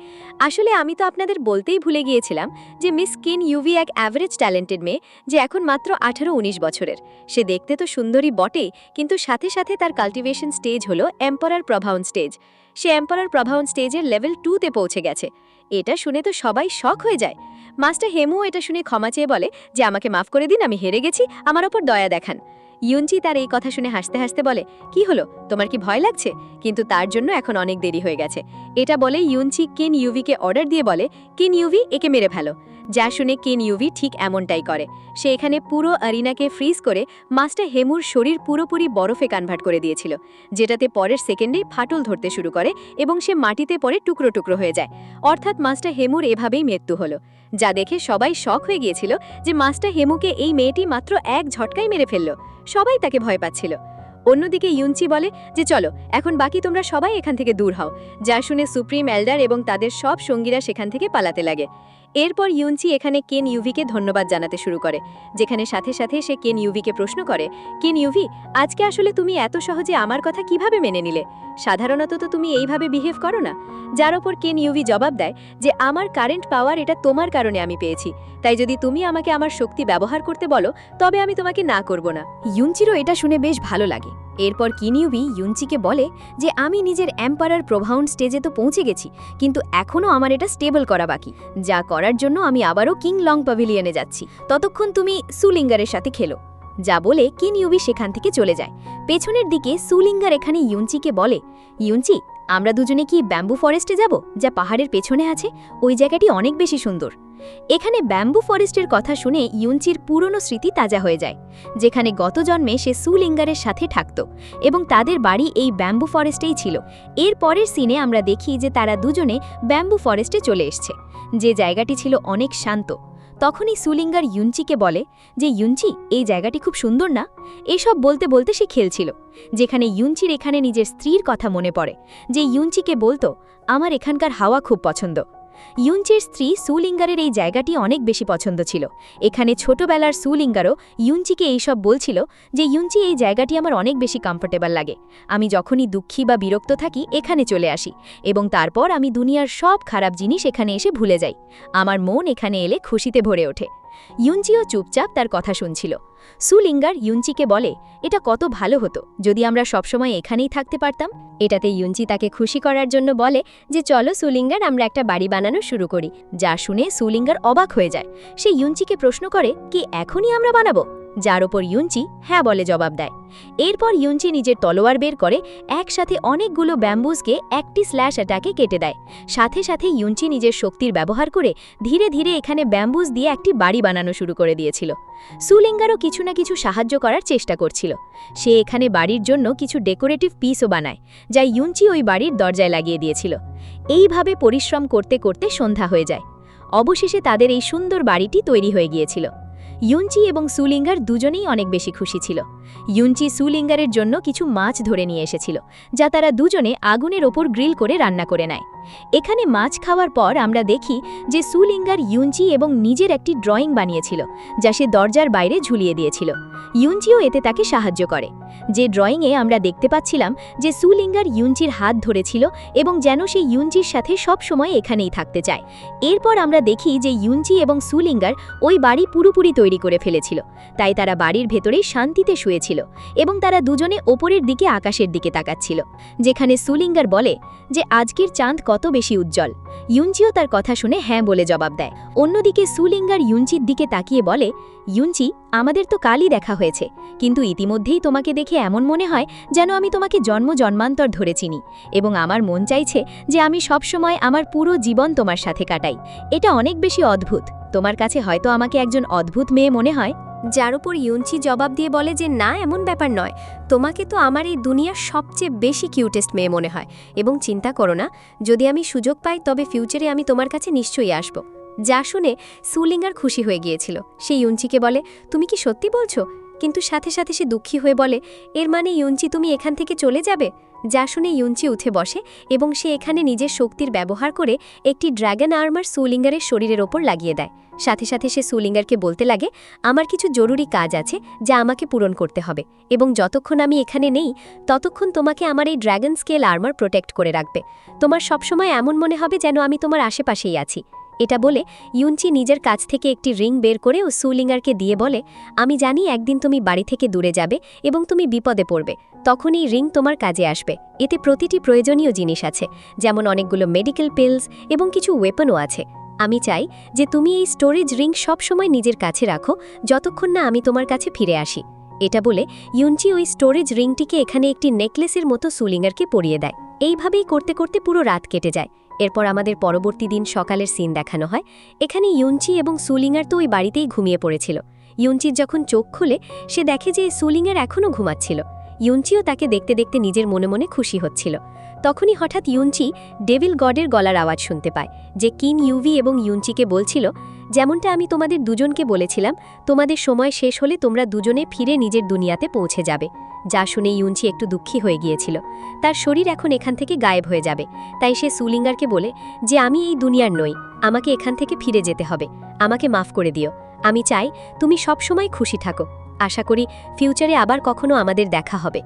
আসলে আমি তো আপনাদের বলতেই ভুলে গিয়েছিলাম যে মিস কিন ইউভি এক অ্যাভারেজ ট্যালেন্টেড মেয়ে, যে এখন মাত্র 18-19 বছরের। সে দেখতে তো সুন্দরী বটেই, কিন্তু সাথে সাথে তার কাল্টিভেশন স্টেজ হলো এম্পারার প্রভাউন স্টেজ। সে এম্পারার প্রভাউন স্টেজের লেভেল 2-তে পৌঁছে গেছে। এটা শুনে তো সবাই শক হয়ে যায়। মাস্টার হেমু এটা শুনে ক্ষমা চেয়ে বলে যে আমাকে মাফ করে দিন, আমি হেরে গেছি, আমার ওপর দয়া দেখান। ইউনচি তার এই কথা শুনে হাসতে হাসতে বলে, কি হলো, তোমার কি ভয় লাগছে? কিন্তু তার জন্য এখন অনেক দেরি হয়ে গেছে। এটা বলে ইউনচি কিন ইউভিকে অর্ডার দিয়ে বলে, কিন ইউভি, একে মেরে ফেলো। যা শুনে কিন ইউভি ঠিক এমনটাই করে। সে এখানে পুরো আরিনাকে ফ্রিজ করে মাস্টার হেমুর শরীর পুরোপুরি বরফে কনভার্ট করে দিয়েছিল, যেটাতে পরের সেকেন্ডেই ফাটল ধরতে শুরু করে এবং সে মাটিতে পড়ে টুকরো টুকরো হয়ে যায়। অর্থাৎ মাস্টার হেমুর এভাবেই মৃত্যু হলো। যা দেখে সবাই শক হয়ে গিয়েছিল যে মাস্টার হেমুকে এই মেয়েটি মাত্র এক ঝটকায় মেরে ফেলল। সবাই তাকে ভয় পাচ্ছিল। অন্যদিকে ইউনচি বলে যে চলো, এখন বাকি তোমরা সবাই এখান থেকে দূর হও। যা শুনে সুপ্রিম এল্ডার এবং তাদের সব সঙ্গীরা সেখান থেকে পালাতে লাগে। এরপর ইউনচি এখানে কেন ইউভিকে ধন্যবাদ জানাতে শুরু করে, যেখানে সাথে সাথে সে কেন ইউভিকে প্রশ্ন করে, কেন ইউভি, আজকে আসলে তুমি এত সহজে আমার কথা কিভাবে মেনে নিলে? সাধারণত তো তুমি এইভাবে বিহেভ করো না। যার ওপর কেন ইউভি জবাব দেয় যে আমার কারেন্ট পাওয়ার এটা তোমার কারণে আমি পেয়েছি, তাই যদি তুমি আমাকে আমার শক্তি ব্যবহার করতে বলো তবে আমি তোমাকে না করব না। ইউনচিরও এটা শুনে বেশ ভালো লাগে। এরপর কিন ইউভি ইউনচিকে বলে যে আমি নিজের এম্পারার প্রভাউন স্টেজে তো পৌঁছে গেছি, কিন্তু এখনও আমার এটা স্টেবল করা বাকি। যা করার জন্য আমি আবারও কিং লং প্যাভিলিয়নে যাচ্ছি, ততক্ষণ তুমি সুলিঙ্গারের সাথে খেলো। যা বলে কিন ইউভি সেখান থেকে চলে যায়। পেছনের দিকে সুলিঙ্গার এখানে ইউনচিকে বলে, ইউনচি, আমরা দুজনে কি ব্যাম্বু ফরেস্টে যাব, যা পাহাড়ের পেছনে আছে? ওই জায়গাটি অনেক বেশি সুন্দর। এখানে ব্যাম্বু ফরেস্টের কথা শুনে ইউনচির পুরনো স্মৃতি তাজা হয়ে যায়, যেখানে গত জন্মে সে সুলিঙ্গারের সাথে থাকত এবং তাদের বাড়ি এই ব্যাম্বু ফরেস্টেই ছিল। এর পরের সিনে আমরা দেখি যে তারা দুজনে ব্যাম্বু ফরেস্টে চলে এসছে, যে জায়গাটি ছিল অনেক শান্ত। তখনই সুলিঙ্গার ইউনচিকে বলে যে ইউনচি, এই জায়গাটি খুব সুন্দর না? এসব বলতে বলতে সে খেলছিল, যেখানে ইউনচির এখানে নিজের স্ত্রীর কথা মনে পড়ে, যে ইউনচিকে বলতো, আমার এখানকার হাওয়া খুব পছন্দ। ইউনচির স্ত্রী সুলিঙ্গারের এই জায়গাটি অনেক বেশি পছন্দ ছিল। এখানে ছোটবেলার সুলিঙ্গারও ইউনচিকে এইসব বলছিল যে ইউনচি, এই জায়গাটি আমার অনেক বেশি কমফোর্টেবল লাগে। আমি যখনই দুঃখী বা বিরক্ত থাকি এখানে চলে আসি এবং তারপর আমি দুনিয়ার সব খারাপ জিনিস এখানে এসে ভুলে যাই। আমার মন এখানে এলে খুশিতে ভরে ওঠে। ইউনচিও চুপচাপ তার কথা শুনছিল। সুলিঙ্গার ইউনচিকে বলে, এটা কত ভালো হতো যদি আমরা সবসময় এখানেই থাকতে পারতাম। এটাতে ইউনচি তাকে খুশি করার জন্য বলে যে চলো সুলিঙ্গার, আমরা একটা বাড়ি বানানো শুরু করি। যা শুনে সুলিঙ্গার অবাক হয়ে যায়। সে ইউনচিকে প্রশ্ন করে, কি এখনই আমরা বানাবো? যার ওপর ইউনচি হ্যাঁ বলে জবাব দেয়। এরপর ইউনচি নিজের তলোয়ার বের করে একসাথে অনেকগুলো ব্যাম্বুজকে একটি স্ল্যাশ অ্যাটাকে কেটে দেয়। সাথে সাথে ইউনচি নিজের শক্তির ব্যবহার করে ধীরে ধীরে এখানে ব্যাম্বুজ দিয়ে একটি বাড়ি বানানো শুরু করে দিয়েছিল। সুলিঙ্গারও কিছু না কিছু সাহায্য করার চেষ্টা করছিল। সে এখানে বাড়ির জন্য কিছু ডেকোরেটিভ পিসও বানায়, যা ইউনচি ওই বাড়ির দরজায় লাগিয়ে দিয়েছিল। এইভাবে পরিশ্রম করতে করতে সন্ধ্যা হয়ে যায়। অবশেষে তাদের এই সুন্দর বাড়িটি তৈরি হয়ে গিয়েছিল। ইউনচি এবং সুলিঙ্গার দুজনেই অনেক বেশি খুশি ছিল। ইউনচি সুলিঙ্গারের জন্য কিছু মাছ ধরে নিয়ে এসেছিল, যা তারা দুজনে আগুনের ওপর গ্রিল করে রান্না করে নেয়। এখানে মাছ খাওয়ার পর আমরা দেখি যে সুলিঙ্গার ইউনচি এবং নিজের একটি ড্রয়িং বানিয়েছিল, যা সে দরজার বাইরে ঝুলিয়ে দিয়েছিল। ইউনচিও এতে তাকে সাহায্য করে। যে ড্রয়িংয়ে আমরা দেখতে পাচ্ছিলাম যে সুলিঙ্গার ইউনচির হাত ধরেছিল এবং যেন সে ইউনচির সাথে সব সময় এখানেই থাকতে চায়। এরপর আমরা দেখি যে ইউনচি এবং সুলিঙ্গার ওই বাড়ি পুরোপুরি তৈরি করে ফেলেছিল, তাই তারা বাড়ির ভেতরেই শান্তিতে শুয়েছিল এবং তারা দুজনে ওপরের দিকে আকাশের দিকে তাকাচ্ছিল, যেখানে সুলিঙ্গার বলে যে আজকের চাঁদ কত বেশি উজ্জ্বল। ইউনচিও তার কথা শুনে হ্যাঁ বলে জবাব দেয়। অন্যদিকে সুলিঙ্গার ইউনচির দিকে তাকিয়ে বলে, ইউনচি, আমাদের তো কালই দেখা হয়েছে, কিন্তু ইতিমধ্যেই তোমাকে দেখে এমন মনে হয় যেন আমি তোমাকে জন্ম জন্মান্তর ধরে চিনি এবং আমার মন চাইছে যে আমি সবসময় আমার পুরো জীবন তোমার সাথে কাটাই। এটা অনেক বেশি অদ্ভুত। তোমার কাছে হয়তো আমাকে একজন অদ্ভুত মেয়ে মনে হয়। যার উপর ইউনচি জবাব দিয়ে বলে যে না, এমন ব্যাপার নয়, তোমাকে তো আমার এই দুনিয়ার সবচেয়ে বেশি কিউটেস্ট মেয়ে মনে হয় এবং চিন্তা করো না, যদি আমি সুযোগ পাই তবে ফিউচারে আমি তোমার কাছে নিশ্চয়ই আসব। যা শুনে সুলিঙ্গার খুশি হয়ে গিয়েছিল। সে ইউনচিকে বলে, তুমি কি সত্যি বলছো? কিন্তু সাথে সাথে সে দুঃখী হয়ে বলে, এর মানে ইউনচি তুমি এখান থেকে চলে যাবে? যা শুনে ইউনচি উঠে বসে এবং সে এখানে নিজের শক্তির ব্যবহার করে একটি ড্র্যাগন আর্মার সুলিঙ্গারের শরীরের ওপর লাগিয়ে দেয়। সাথে সাথে সে সুলিঙ্গারকে বলতে লাগে, আমার কিছু জরুরি কাজ আছে যা আমাকে পূরণ করতে হবে, এবং যতক্ষণ আমি এখানে নেই ততক্ষণ তোমাকে আমার এই ড্র্যাগন স্কেল আর্মার প্রোটেক্ট করে রাখবে। তোমার সবসময় এমন মনে হবে যেন আমি তোমার আশেপাশেই আছি। এটা বলে ইউনচি নিজের কাছ থেকে একটি রিং বের করে ও সুলিঙ্গারকে দিয়ে বলে, আমি জানি একদিন তুমি বাড়ি থেকে দূরে যাবে এবং তুমি বিপদে পড়বে, তখন এই রিং তোমার কাজে আসবে। এতে প্রতিটি প্রয়োজনীয় জিনিস আছে, যেমন অনেকগুলো মেডিকেল পিলস এবং কিছু ওয়েপনও আছে। আমি চাই যে তুমি এই স্টোরেজ রিং সবসময় নিজের কাছে রাখো যতক্ষণ না আমি তোমার কাছে ফিরে আসি। এটা বলে ইউনচি ওই স্টোরেজ রিংটিকে এখানে একটি নেকলেসের মতো সুলিঙ্গারকে পরিয়ে দেয়। এইভাবেই করতে করতে পুরো রাত কেটে যায়। এরপর আমাদের পরবর্তী দিন সকালের সিন দেখানো হয়। এখানে ইউনচি এবং সুলিঙ্গার তো ওই বাড়িতেই ঘুমিয়ে পড়েছিল। ইউনচির যখন চোখ খুলে সে দেখে যে সুলিঙ্গার এখনও ঘুমাচ্ছিল। ইউনচিও তাকে দেখতে দেখতে নিজের মনে মনে খুশি হচ্ছিল। তখনই হঠাৎ ইউনচি ডেভিল গডের গলার আওয়াজ শুনতে পায়, যে কিন ইউভি এবং ইউনচিকে বলছিল, যেমনটা আমি তোমাদের দুজনকে বলেছিলাম, তোমাদের সময় শেষ হলে তোমরা দুজনে ফিরে নিজের দুনিয়াতে পৌঁছে যাবে। যা শুনে ইউনচি একটু দুঃখী হয়ে গিয়েছিল। তার শরীর এখন এখান থেকে গায়েব হয়ে যাবে। তাই সে সুলিঙ্গারকে বলে যে আমি এই দুনিয়ার নই, আমাকে এখান থেকে ফিরে যেতে হবে, আমাকে মাফ করে দিও। আমি চাই তুমি সবসময় খুশি থাকো। আশা করি ফিউচারে আবার কখনো আমাদের দেখা হবে।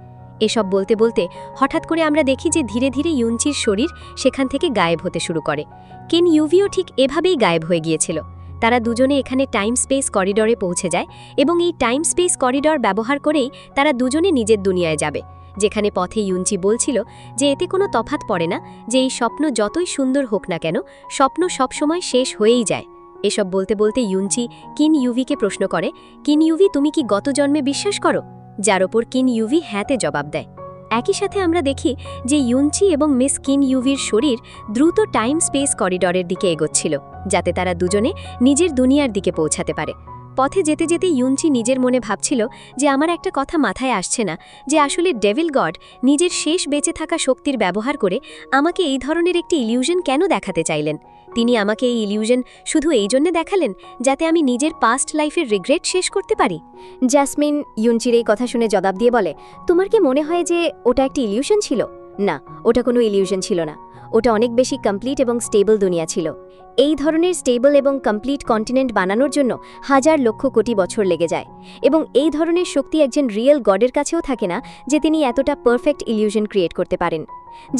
এসব বলতে বলতে হঠাৎ করে আমরা দেখি যে ধীরে ধীরে ইউনচির শরীর সেখান থেকে গায়েব হতে শুরু করে। কেন ইউভিও ঠিক এভাবেই গায়েব হয়ে গিয়েছিল। তারা দুজনে এখানে টাইম স্পেস করিডরে পৌঁছে যায় এবং এই টাইম স্পেস করিডর ব্যবহার করেই তারা দুজনে নিজের দুনিয়ায় যাবে, যেখানে পথে ইউনচি বলছিল যে এতে কোনো তফাৎ পড়ে না, যে এই স্বপ্ন যতই সুন্দর হোক না কেন, স্বপ্ন সবসময় শেষ হয়েই যায়। এসব বলতে বলতে ইউনচি কিন ইউভিকে প্রশ্ন করে, কিন ইউভি, তুমি কি গত জন্মে বিশ্বাস করো? যার ওপর কিন ইউভি হ্যাঁতে জবাব দেয়। একই সাথে আমরা দেখি যে ইউনচি এবং মিস কিন ইউভির শরীর দ্রুত টাইম স্পেস করিডরের দিকে এগোচ্ছিল, যাতে তারা দুজনে নিজের দুনিয়ার দিকে পৌঁছাতে পারে। পথে যেতে যেতে ইউনচি নিজের মনে ভাবছিল যে আমার একটা কথা মাথায় আসছে না, যে আসলে ডেভিল গড নিজের শেষ বেঁচে থাকা শক্তির ব্যবহার করে আমাকে এই ধরনের একটি ইলিউশন কেন দেখাতে চাইলেন। তিনি আমাকে এই ইলিউশন শুধু এই জন্য দেখালেন যাতে আমি নিজের পাস্ট লাইফের রিগ্রেট শেষ করতে পারি। জ্যাসমিন ইউনচির এই কথা শুনে জবাব দিয়ে বলে, তোমার কি মনে হয় যে ওটা একটি ইলিউশন ছিল? না, ওটা কোনো ইলিউশন ছিল না। ওটা অনেক বেশি কমপ্লিট এবং স্টেবল দুনিয়া ছিল। এই ধরনের স্টেবল এবং কমপ্লিট কন্টিনেন্ট বানানোর জন্য হাজার লক্ষ কোটি বছর লেগে যায়, এবং এই ধরনের শক্তি একজন রিয়েল গডের কাছেও থাকে না যে তিনি এতটা পারফেক্ট ইলিউশন ক্রিয়েট করতে পারেন।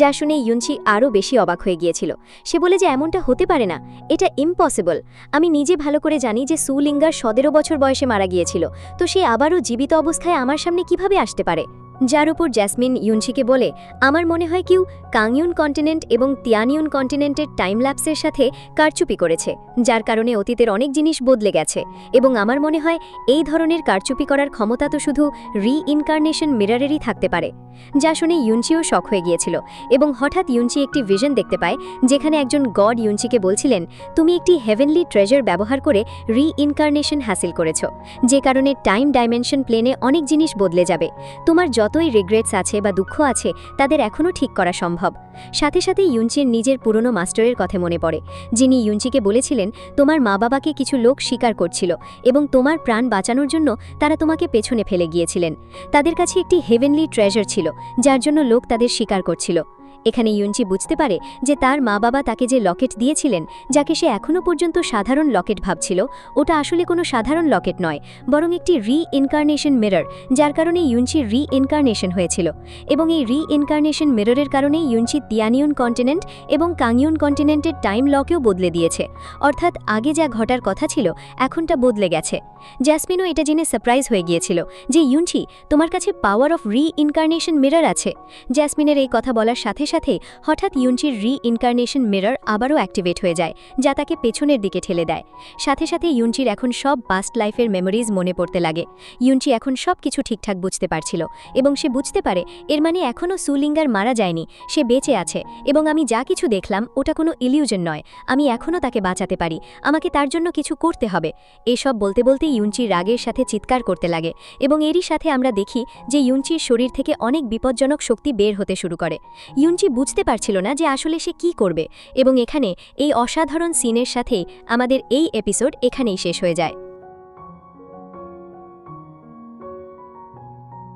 যা শুনে ইউনচি আরও বেশি অবাক হয়ে গিয়েছিল। সে বলে যে এমনটা হতে পারে না, এটা ইম্পসিবল। আমি নিজে ভালো করে জানি যে সুলিঙ্গার 17 বছর বয়সে মারা গিয়েছিল, তো সে আবারও জীবিত অবস্থায় আমার সামনে কিভাবে আসতে পারে? যার উপর জ্যাসমিন ইউনচিকে বলে, আমার মনে হয় কেউ কাংইউন কন্টিনেন্ট এবং তিয়ানিউন কন্টিনেন্টের টাইম ল্যাপসের সাথে কারচুপি করেছে, যার কারণে অতীতের অনেক জিনিস বদলে গেছে, এবং আমার মনে হয় এই ধরনের কারচুপি করার ক্ষমতা তো শুধু রিইনকার্নেশন মিররেরই থাকতে পারে। যা শুনে ইউনচিও শক হয়ে গিয়েছিল, এবং হঠাৎ ইউনচি একটি ভিশন দেখতে পায় যেখানে একজন গড ইউনচিকে বলছিলেন, তুমি একটি হেভেনলি ট্রেজার ব্যবহার করে রিইনকার্নেশন হাসিল করেছ, যে কারণে টাইম ডাইমেনশন প্লেনে অনেক জিনিস বদলে যাবে। তোমার যতই রিগ্রেটস আছে বা দুঃখ আছে তাদের এখনও ঠিক করা সম্ভব। সাথে সাথে ইউনচির নিজের পুরনো মাস্টারের কথা মনে পড়ে, যিনি ইউনচিকে বলেছিলেন, তোমার মা বাবাকে কিছু লোক স্বীকার করছিল এবং তোমার প্রাণ বাঁচানোর জন্য তারা তোমাকে পেছনে ফেলে গিয়েছিলেন। তাদের কাছে একটি হেভেনলি ট্রেজার ছিল, যার জন্য লোক তাদের স্বীকার করছিল। এখানে ইউনচি বুঝতে পারে যে তার মা বাবা তাকে যে লকেট দিয়েছিলেন, যাকে সে এখনও পর্যন্ত সাধারণ লকেট ভাবছিল, ওটা আসলে কোনো সাধারণ লকেট নয়, বরং একটি রিইনকার্নেশন মিরর, যার কারণে ইউনচির রিইনকার্নেশন হয়েছিল। এবং এই রিইনকার্নেশন মিররের কারণেই ইউনচি তিয়ানিউন কন্টিনেন্ট এবং কাংইউন কন্টিনেন্টের টাইম লকেও বদলে দিয়েছে, অর্থাৎ আগে যা ঘটার কথা ছিল এখনটা বদলে গেছে। জ্যাসমিনও এটা জেনে সারপ্রাইজ হয়ে গিয়েছিল যে ইউনচি, তোমার কাছে পাওয়ার অফ রিইনকার্নেশন মিরর আছে। জ্যাসমিনের এই কথা বলার সাথে সাথে হঠাৎ ইউনচির রিইনকার্নেশন মিরর আবারও অ্যাক্টিভেট হয়ে যায়, যা তাকে পেছনের দিকে ঠেলে দেয়। সাথে সাথে ইউনচির এখন সব পাস্ট লাইফের মেমোরিজ মনে পড়তে লাগে। ইউনচি এখন সব কিছু ঠিকঠাক বুঝতে পারছিল, এবং সে বুঝতে পারে এর মানে এখনও সুলিঙ্গার মারা যায়নি, সে বেঁচে আছে, এবং আমি যা কিছু দেখলাম ওটা কোনো ইলিউশন নয়, আমি এখনও তাকে বাঁচাতে পারি, আমাকে তার জন্য কিছু করতে হবে। এসব বলতে বলতে ইউনচি রাগের সাথে চিৎকার করতে লাগে, এবং এরই সাথে আমরা দেখি যে ইউনচির শরীর থেকে অনেক বিপজ্জনক শক্তি বের হতে শুরু করে। ইউনচি বুঝতে পারছিল না যে আসলে সে কি করবে, এবং এখানে এই অসাধারণ সিনের সাথে আমাদের এই এপিসোড এখানেই শেষ হয়ে যায়।